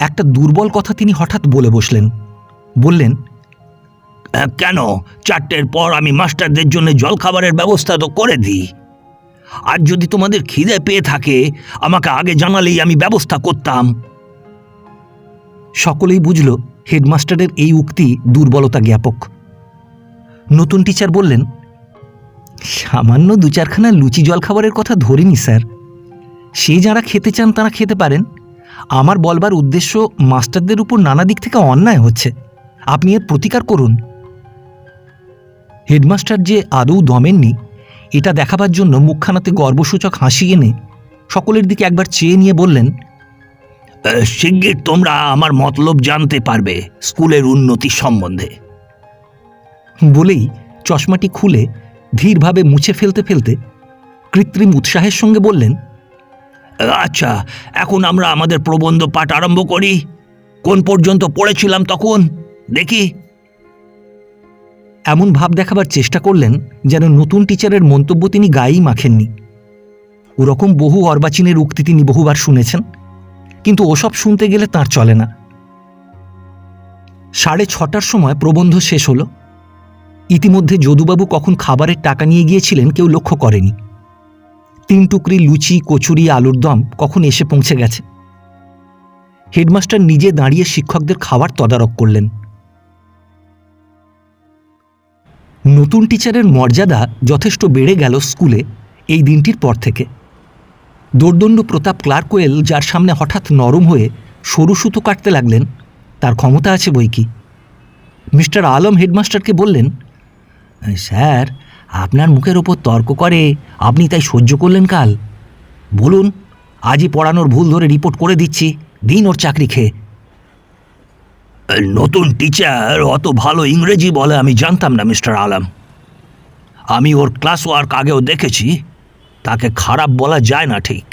একটা দুর্বল কথা তিনি হঠাৎ বলে বসলেন। বললেন, কেন 4টের পর আমি মাস্টারদের জন্য জলখাবারের ব্যবস্থা তো করে দিই। আর যদি তোমাদের খিদে পেয়ে থাকে আমাকে আগে জানালেই আমি ব্যবস্থা করতাম। সকলেই বুঝল হেডমাস্টারের এই উক্তি দুর্বলতা জ্ঞাপক। নতুন টিচার বললেন, সামান্য 2-4খানা লুচি জলখাবারের কথা ধরিনি স্যার, সে যারা খেতে চান তারা খেতে পারেন। আমার বলবার উদ্দেশ্য, মাস্টারদের উপর নানা দিক থেকে অন্যায় হচ্ছে, আপনি এর প্রতিকার করুন। হেডমাস্টার যে আদৌ দমেননি এটা দেখাবার জন্য মুখখানাতে গর্বসূচক হাসি এনে সকলের দিকে একবার চেয়ে নিয়ে বললেন, শিগগির তোমরা আমার মতলব জানতে পারবে স্কুলের উন্নতি সম্বন্ধে। বলেই চশমাটি খুলে ধীরভাবে মুছে ফেলতে ফেলতে কৃত্রিম উৎসাহের সঙ্গে বললেন, আচ্ছা, এখন আমরা আমাদের প্রবন্ধ পাঠ আরম্ভ করি। কোন পর্যন্ত পড়েছিলাম তখন দেখি। এমন ভাব দেখাবার চেষ্টা করলেন যেন নতুন টিচারের মন্তব্য তিনি গায়েই মাখেননি। ওরকম বহু অর্বাচীনের উক্তি তিনি বহুবার শুনেছেন, কিন্তু ওসব শুনতে গেলে তাঁর চলে না। 6:30টার সময় প্রবন্ধ শেষ হলো। ইতিমধ্যে যদুবাবু কখন খাবারের টাকা নিয়ে গিয়েছিলেন কেউ লক্ষ্য করেনি। 3 টুকরি লুচি, কচুরি, আলুর দম কখন এসে পৌঁছে গেছে। হেডমাস্টার নিজে দাঁড়িয়ে শিক্ষকদের খাবার তদারক করলেন। নতুন টিচারের মর্যাদা যথেষ্ট বেড়ে গেল স্কুলে এই দিনটির পর থেকে। দোর্দণ্ড প্রতাপ ক্লার্কওয়েল যার সামনে হঠাৎ নরম হয়ে সরু সুতো কাটতে লাগলেন, তার ক্ষমতা আছে বই কি। মিস্টার আলম হেডমাস্টারকে বললেন, স্যার, আপনার মুখের ওপর তর্ক করে আপনি তাই সহ্য করলেন কাল। বলুন, আজই পড়ানোর ভুল ধরে রিপোর্ট করে দিচ্ছি, দিন ওর চাকরি খেয়ে। নতুন টিচার অত ভালো ইংরেজি বলে আমি জানতাম না মিস্টার আলম। আমি ওর ক্লাস ওয়ার্ক আগেও দেখেছি, তাকে খারাপ বলা যায় না ঠিক।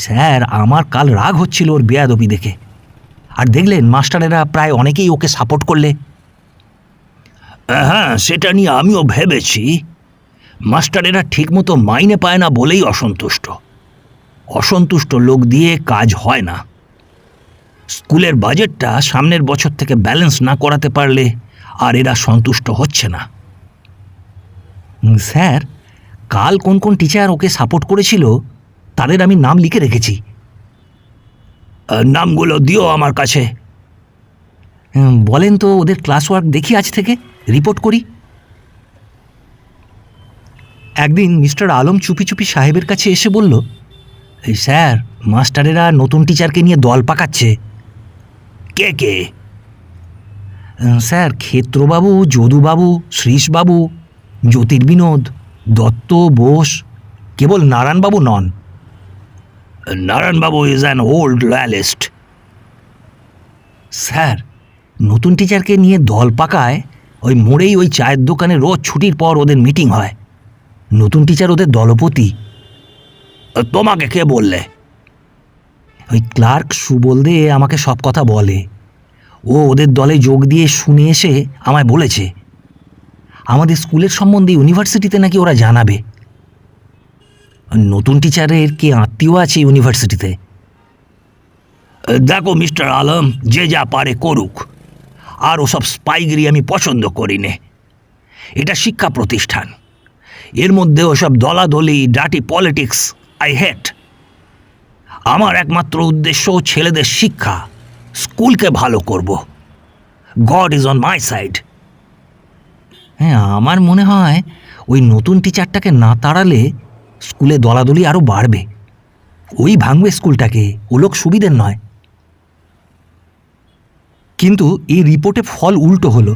স্যার, আমার কাল রাগ হচ্ছিল ওর বেয়াদবি দেখে। আর দেখলেন মাস্টারেরা প্রায় অনেকেই ওকে সাপোর্ট করলে। হ্যাঁ, সেটা নিয়ে আমিও ভেবেছি। মাস্টারেরা ঠিকমতো মাইনে পায় না বলেই অসন্তুষ্ট। অসন্তুষ্ট লোক দিয়ে কাজ হয় না। স্কুলের বাজেটটা সামনের বছর থেকে ব্যালেন্স না করাতে পারলে আর এরা সন্তুষ্ট হচ্ছে না। স্যার, কাল কোন কোন টিচার ওকে সাপোর্ট করেছিল তাদের আমি নাম লিখে রেখেছি। নামগুলো দিও আমার কাছে। বলেন তো, ওদের ক্লাস ওয়ার্ক দেখি আজ থেকে, রিপোর্ট করি। একদিন মিস্টার আলম চুপি চুপি সাহেবের কাছে এসে বলল, স্যার, মাস্টারেরা নতুন টিচারকে নিয়ে দল পাকাচ্ছে। কে কে? স্যার, ক্ষেত্রবাবু, যদুবাবু, শ্রীশবাবু, জ্যোতির্বিনোদ, দত্ত, বোস, কেবল নারায়ণবাবু নন। নারায়ণবাবু is an old loyalist. Sir, নতুন টিচারকে নিয়ে দল পাকায় ওই মোড়েই ওই চায়ের দোকানে রোজ ছুটির পর ওদের মিটিং হয়। নতুন টিচার ওদের দলপতি। তোমাকে কে বললে? ওই ক্লার্ক সুবল দে আমাকে সব কথা বলে। ও ওদের দলে যোগ দিয়ে শুনে এসে আমায় বলেছে আমাদের স্কুলের সম্বন্ধে ইউনিভার্সিটিতে নাকি ওরা জানাবে। নতুন টিচারের কে আত্মীয় আছে ইউনিভার্সিটিতে? দেখো মিস্টার আলম, যে যা পারে করুক, আর ওসব স্পাইগিরি আমি পছন্দ করি নে। এটা শিক্ষা প্রতিষ্ঠান, এর মধ্যে ওসব দলাদলি, ডার্টি পলিটিক্স আই হেট। আমার একমাত্র উদ্দেশ্য ছেলেদের শিক্ষা, স্কুলকে ভালো করব। God is on my side. হ্যাঁ, আমার মনে হয় ওই নতুন টিচারটাকে না তাড়ালে স্কুলে দলাদলি আরও বাড়বে। ওই ভাঙবে স্কুলটাকে, ও লোক সুবিধের নয়। কিন্তু এই রিপোর্টে ফল উল্টো হলো।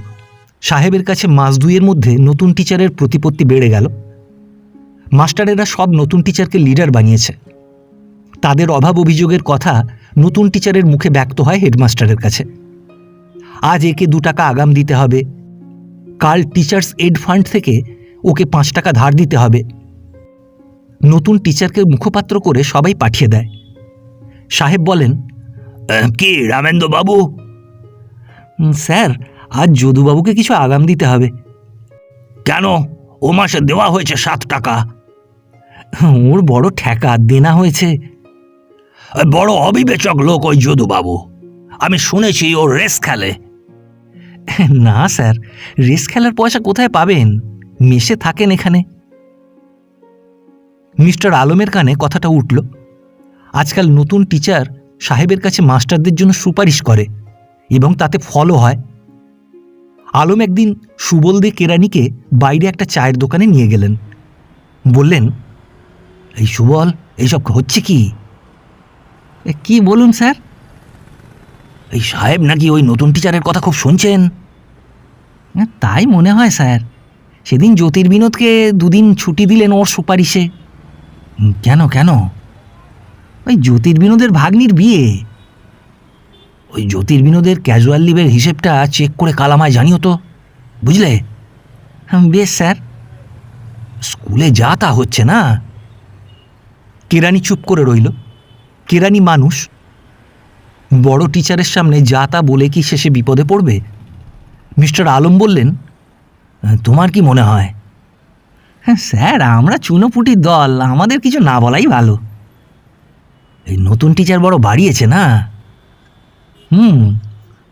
সাহেবের কাছে মাস দুইয়ের মধ্যে নতুন টিচারের প্রতিপত্তি বেড়ে গেল। মাস্টারেরা সব নতুন টিচারকে লিডার বানিয়েছে। তাদের অভাব অভিযোগের কথা নতুন টিচারের মুখে ব্যক্ত হয় হেডমাস্টারের কাছে। আজ একে 2 টাকা আগাম দিতে হবে, কাল টিচার্স এড ফান্ড থেকে ওকে 5 টাকা ধার দিতে হবে। নতুন টিচারকে মুখপাত্র করে সবাই পাঠিয়ে দেয়। সাহেব বলেন, কি রামেন্দ্রবাবু? স্যার, আজ যদুবাবুকে কিছু আগাম দিতে হবে। কেন? ও মাসে দেওয়া হয়েছে 7 টাকা। ওর বড় ঠেকা, দেনা হয়েছে। বড় অবিবেচক লোক ওই যদুবাবু। আমি শুনেছি ও রেস খেলে। না স্যার, রেস খেলার পয়সা কোথায় পাবেন? মেসে থাকেন এখানে। মিস্টার আলমের কানে কথাটা উঠল। আজকাল নতুন টিচার সাহেবের কাছে মাস্টারদের জন্য সুপারিশ করে এবং তাতে ফলও হয়। আলম একদিন সুবল দে কেরানিকে বাইরে একটা চায়ের দোকানে নিয়ে গেলেন। বললেন, এই সুবল, এইসব হচ্ছে কি? কি বলুন স্যার? এই সাহেব নাকি ওই নতুন টিচারের কথা খুব শুনছেন। তাই মনে হয় স্যার। সেদিন জ্যোতির্বিনোদকে 2 দিন ছুটি দিলেন ওর সুপারিশে। কেন কেন? ওই জ্যোতির্বিনোদের ভাগ্নির বিয়ে। ওই জ্যোতির্বিনোদের ক্যাজুয়াল লিভের হিসেবটা চেক করে কাল আমায় জানিও তো, বুঝলে? বেশ স্যার। স্কুলে যা তা হচ্ছে না। কেরানি চুপ করে রইল। কেরানি মানুষ, বড় টিচারের সামনে যা তা বলে কি শেষে বিপদে পড়বে? মিস্টার আলম বললেন, তোমার কি মনে হয়? স্যার, আমরা চুনোপুটির দল, আমাদের কিছু না বলাই ভালো। এই নতুন টিচার বড় বাড়িয়েছে না?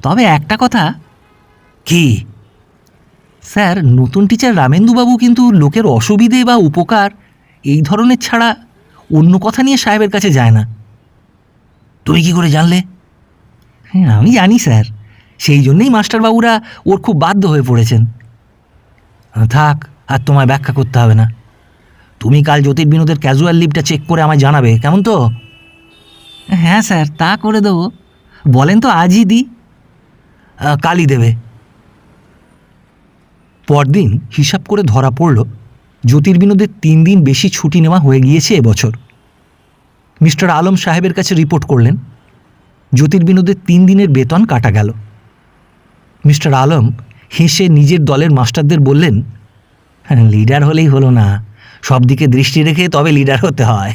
তবে একটা কথা। কি? স্যার, নতুন টিচার রামেন্দুবাবু কিন্তু লোকের অসুবিধে বা উপকার এই ধরনের ছাড়া অন্য কথা নিয়ে সাহেবের কাছে যায় না। তুমি কি করে জানলে? হ্যাঁ, আমি জানি স্যার, সেই জন্যেই মাস্টারবাবুরা ওর খুব বাধ্য হয়ে পড়েছেন। থাক, আর তোমায় ব্যাখ্যা করতে হবে না। তুমি কাল জ্যোতির্বিনোদের ক্যাজুয়াল লিভটা চেক করে আমায় জানাবে, কেমন তো? হ্যাঁ স্যার, তা করে দেবো। বলেন তো আজই দিই? কালই দেবে। পরদিন হিসাব করে ধরা পড়ল জ্যোতির্বিনোদের 3 দিন বেশি ছুটি নেওয়া হয়ে গিয়েছে এবছর। মিস্টার আলম সাহেবের কাছে রিপোর্ট করলেন। জ্যোতির্বিনোদের 3 দিনের বেতন কাটা গেল। মিস্টার আলম হেসে নিজের দলের মাস্টারদের বললেন, লিডার হলেই হলো না, সব দিকে দৃষ্টি রেখে তবে লিডার হতে হয়।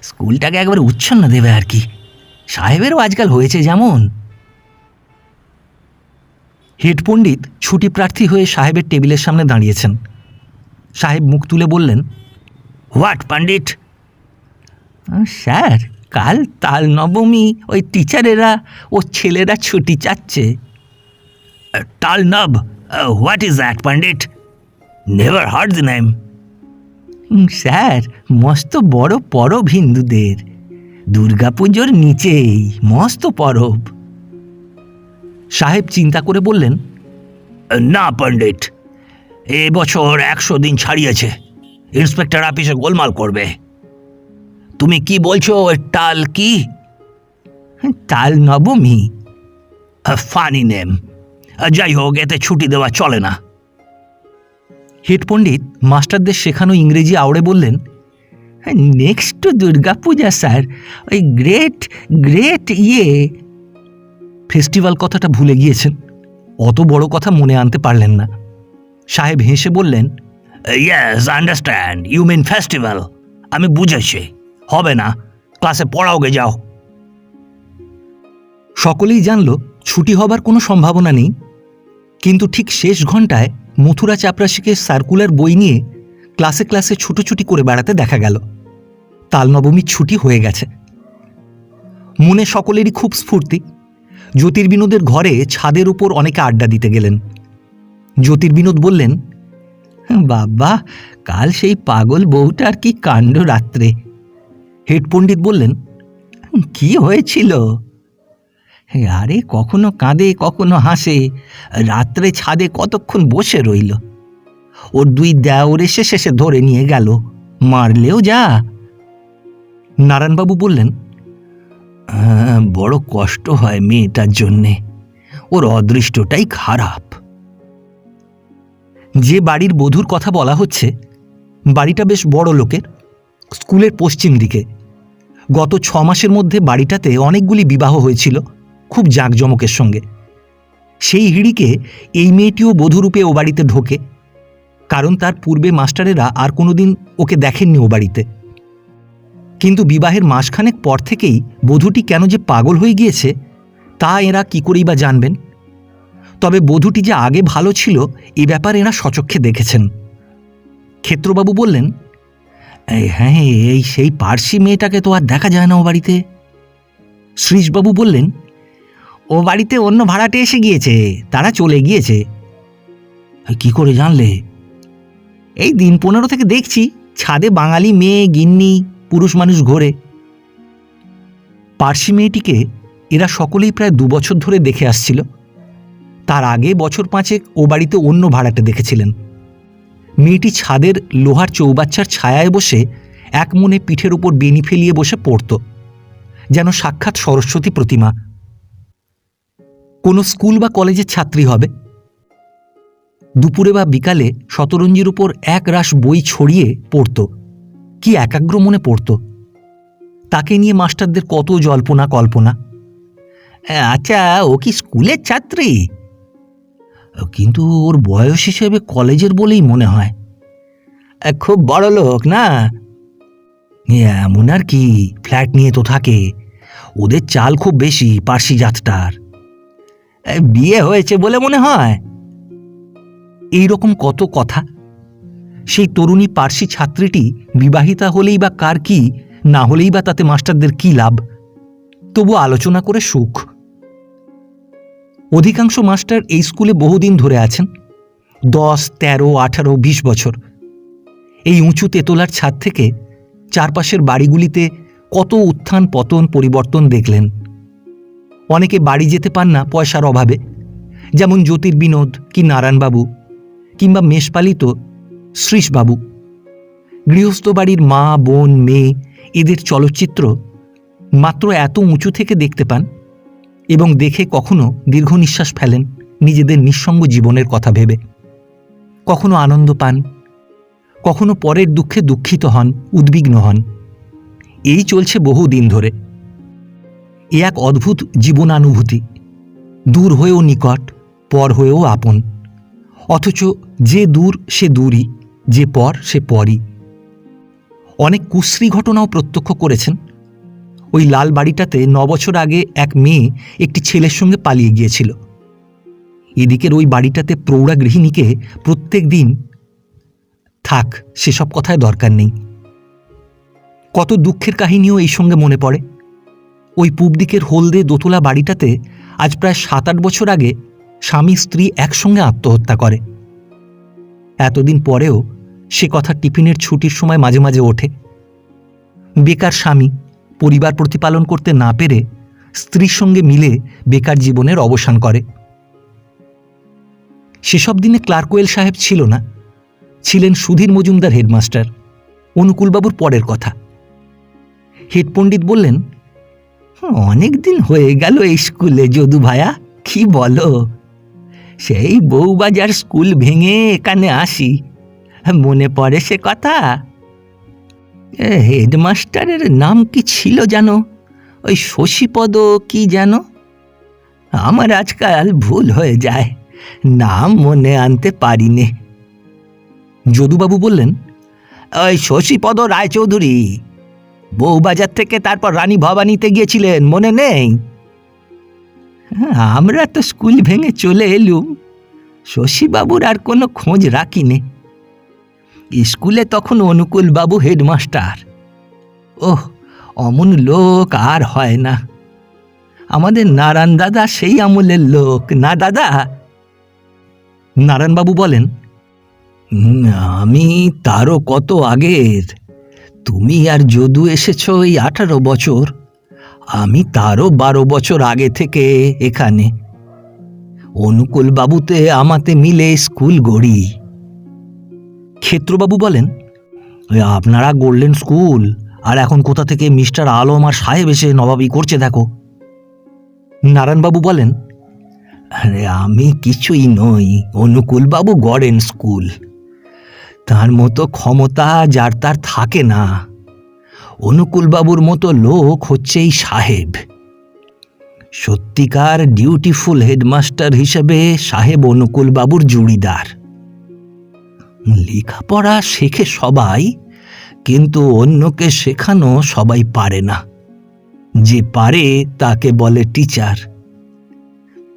স্কুলটাকে একবার উচ্ছন্ন দেবে আর কি। সাহেবেরও আজকাল হয়েছে যেমন। হেড পণ্ডিত ছুটি প্রার্থী হয়ে সাহেবের টেবিলের সামনে দাঁড়িয়েছেন। সাহেব মুখ তুলে বললেন, হোয়াট পণ্ডিত? স্যার, কাল তাল নবমী, ওই টিচারেরা ও ছেলেরা ছুটি চাচ্ছে। তাল নব? What is that Pandit? Never hard the name. Sir, মস্ত বড় পরব হিন্দুদের, দুর্গাপুজোর নিচেই মস্ত পরব। সাহেব চিন্তা করে বললেন, না পণ্ডিত, এবছর 100 দিন ছাড়িয়েছে, ইন্সপেক্টর অফিসে গোলমাল করবে। তুমি কি বলছো? টাল কি? তাল নবমী। Funny name. যাই হোক, এতে ছুটি দেওয়া চলে না। হেড পণ্ডিত মাস্টারদের শেখানো ইংরেজি আওড়ে বললেন, নেক্সট টু দুর্গাপূজা স্যার, ওই গ্রেট গ্রেট ফেস্টিভ্যাল কথাটা ভুলে গিয়েছেন, অত বড় কথা মনে আনতে পারলেন না। সাহেব হেসে বললেন, yes, understand, you mean festival. আমি বুঝেছি, হবে না, ক্লাসে পড়াওগে যাও। সকলেই জানল ছুটি হবার কোনো সম্ভাবনা নেই, কিন্তু ঠিক শেষ ঘন্টায় মথুরা চাপরাশিকে সার্কুলার বই নিয়ে ক্লাসে ক্লাসে ছুটোছুটি করে বেড়াতে দেখা গেল। তালনবমীর ছুটি হয়ে গেছে। মনে সকলেরই খুব স্ফূর্তি। জ্যোতির্বিনোদের ঘরে ছাদের উপর অনেকে আড্ডা দিতে গেলেন। জ্যোতির্বিনোদ বললেন, বাবা, কাল সেই পাগল বউটার কি কাণ্ড রাত্রে। হেড পণ্ডিত বললেন, কি হয়েছিল? আরে, কখনো কাঁদে কখনো হাসে, রাত্রে ছাদে কতক্ষণ বসে রইল। ওর 2 দেওর এসে শেষে ধরে নিয়ে গেল, মারলেও যা। নারায়ণবাবু বললেন, বড় কষ্ট হয় মেয়েটার জন্যে, ওর অদৃষ্টটাই খারাপ। যে বাড়ির বধূর কথা বলা হচ্ছে, বাড়িটা বেশ বড় লোকের, স্কুলের পশ্চিম দিকে। গত 6 মাসের মধ্যে বাড়িটাতে অনেকগুলি বিবাহ হয়েছিল, খুব জাঁকজমকের সঙ্গে। সেই হিড়িকে এই মেয়েটিও বধূরূপে ও বাড়িতে ঢোকে, কারণ তার পূর্বে মাস্টারেরা আর কোনোদিন ওকে দেখেননি ও বাড়িতে। কিন্তু বিবাহের মাসখানেক পর থেকেই বধূটি কেন যে পাগল হয়ে গিয়েছে তা এরা কি করেই বা জানবেন। তবে বধূটি যে আগে ভালো ছিল এ ব্যাপারে এরা সচক্ষে দেখেছেন। ক্ষেত্রবাবু বললেন, হ্যাঁ, এই সেই পার্সি মেয়েটাকে তো আর দেখা যায় না ও বাড়িতে। শ্রীশবাবু বললেন, ও বাড়িতে অন্য ভাড়াটে এসে গিয়েছে, তারা চলে গিয়েছে। কি করে জানলে? এই দিন 15 থেকে দেখছি ছাদে বাঙালি মেয়ে, গিন্নি, পুরুষ মানুষ ঘোরে। পার্সি মেয়েটিকে এরা সকলেই প্রায় 2 বছর ধরে দেখে আসছিল। তার আগে বছর 5 ও বাড়িতে অন্য ভাড়াটে দেখেছিলেন। মেয়েটি ছাদের লোহার চৌবাচ্চার ছায়ায় বসে এক মনে পিঠের উপর বেনি ফেলিয়ে বসে পড়ত, যেন সাক্ষাৎ সরস্বতী প্রতিমা। কোনো স্কুল বা কলেজের ছাত্রী হবে। দুপুরে বা বিকালে শতরঞ্জির উপর এক রাশ বই ছড়িয়ে পড়ত, কি একাগ্র মনে পড়ত। তাকে নিয়ে মাস্টারদের কত জল্পনা কল্পনা। আচ্ছা, ও কি স্কুলের ছাত্রী? কিন্তু ওর বয়স হিসেবে কলেজের বলেই মনে হয়। খুব বড় লোক না? এমন আর কি, ফ্ল্যাট নিয়ে তো থাকে। ওদের চাল খুব বেশি পার্সি জাতটার। বিয়ে হয়েছে বলে মনে হয়। এইরকম কত কথা। সেই তরুণী পার্সি ছাত্রীটি বিবাহিতা হলেই বা কার কি, না হলেই বা তাতে মাস্টারদের কি লাভ? তবু আলোচনা করে সুখ। অধিকাংশ মাস্টার এই স্কুলে বহুদিন ধরে আছেন। 10, 13, 18, 20 বছর এই উঁচু তেতলার ছাদ থেকে চারপাশের বাড়িগুলিতে কত উত্থান পতন পরিবর্তন দেখলেন। অনেকে বাড়ি যেতে পান না পয়সার অভাবে, যেমন জ্যোতির্বিনোদ কি নারায়ণবাবু কিংবা মেষপালিত শ্রীশবাবু। গৃহস্থ বাড়ির মা, বোন, মেয়ে এদের চলচ্চিত্র মাত্র এত উঁচু থেকে দেখতে পান এবং দেখে কখনো দীর্ঘ নিঃশ্বাস ফেলেন নিজেদের নিঃসঙ্গ জীবনের কথা ভেবে। কখনো আনন্দ পান, কখনো পরের দুঃখে দুঃখিত হন, উদ্বিগ্ন হন। এই চলছে বহুদিন ধরে। এ এক অদ্ভুত জীবনানুভূতি, দূর হয়েও নিকট, পর হয়েও আপন। অথচ যে দূর সে দূরই, যে পর সে পরই। অনেক কুশ্রী ঘটনাও প্রত্যক্ষ করেছেন। ওই লাল বাড়িটাতে 9 বছর আগে এক মেয়ে একটি ছেলের সঙ্গে পালিয়ে গিয়েছিল। এদিকের ওই বাড়িটাতে প্রৌঢ়া গৃহিণীকে প্রত্যেক দিন, থাক সেসব কথায় দরকার নেই। কত দুঃখের কাহিনীও এই সঙ্গে মনে পড়ে। ওই পূব দিকের হলদে দোতলা বাড়িটাতে আজ প্রায় 7-8 বছর আগে স্বামী স্ত্রী একসঙ্গে আত্মহত্যা করে। এতদিন পরেও সে কথা টিফিনের ছুটির সময় মাঝে মাঝে ওঠে। বেকার স্বামী পরিবার প্রতিপালন করতে না পেরে স্ত্রীর সঙ্গে মিলে বেকার জীবনের অবসান করে। সেসব দিনে ক্লার্কওয়েল সাহেব ছিল না, ছিলেন সুধীর মজুমদার হেডমাস্টার। অনুকূলবাবুর পরের কথা। হেড পণ্ডিত বললেন, অনেক দিন হয়ে গেল এই স্কুলে যদু ভায়া, কি বলো? সেই বউবাজার স্কুল ভেঙে এখানে আসি, মনে পড়ে সে কথা? হেডমাস্টারের নাম কি ছিল জানো? ওই শশীপদ কি জানো? আমার আজকাল ভুল হয়ে যায়, নাম মনে আনতে পারিনে। যদুবাবু বললেন, ওই শশীপদ রায়চৌধুরী, বউবাজার থেকে তারপর রানী ভবানীতে গিয়েছিলেন, মনে নেই? আমরা তো স্কুল ভেঙে চলে এলুম, শশীবাবুর আর কোনো খোঁজ রাখিনি। স্কুলে তখন অনুকূলবাবু হেডমাস্টার। ওহ, অমন লোক আর হয় না। আমাদের নারায়ণ দাদা সেই আমলের লোক, না দাদা? নারায়ণবাবু বলেন, আমি তারও কত আগের। তুমি আর যদু এসেছ এই 18 বছর, আমি তারও 12 বছর আগে থেকে এখানে। অনুকূলবাবুতে আমাতে মিলে স্কুল গড়ি। ক্ষেত্রবাবু বলেন, আপনারা গড়লেন স্কুল, আর এখন কোথা থেকে মিস্টার আলম আর সাহেব এসে নবাবি করছে দেখো। নারায়ণবাবু বলেন, আরে আমি কিছুই নই, অনুকূলবাবু গড়েন স্কুল। তার মতো ক্ষমতা যার তার থাকে না। অনুকূলবাবুর মতো লোক হচ্ছে এই সাহেব। সত্যিকার ডিউটিফুল হেডমাস্টার হিসেবে সাহেব অনুকূলবাবুর জুড়িদার। লেখাপড়া শেখে সবাই, কিন্তু অন্যকে শেখানো সবাই পারে না। যে পারে তাকে বলে টিচার।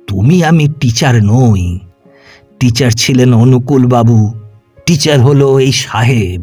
তুমি আমি টিচার নই। টিচার ছিলেন অনুকূলবাবু, টিচার হলো এই সাহেব।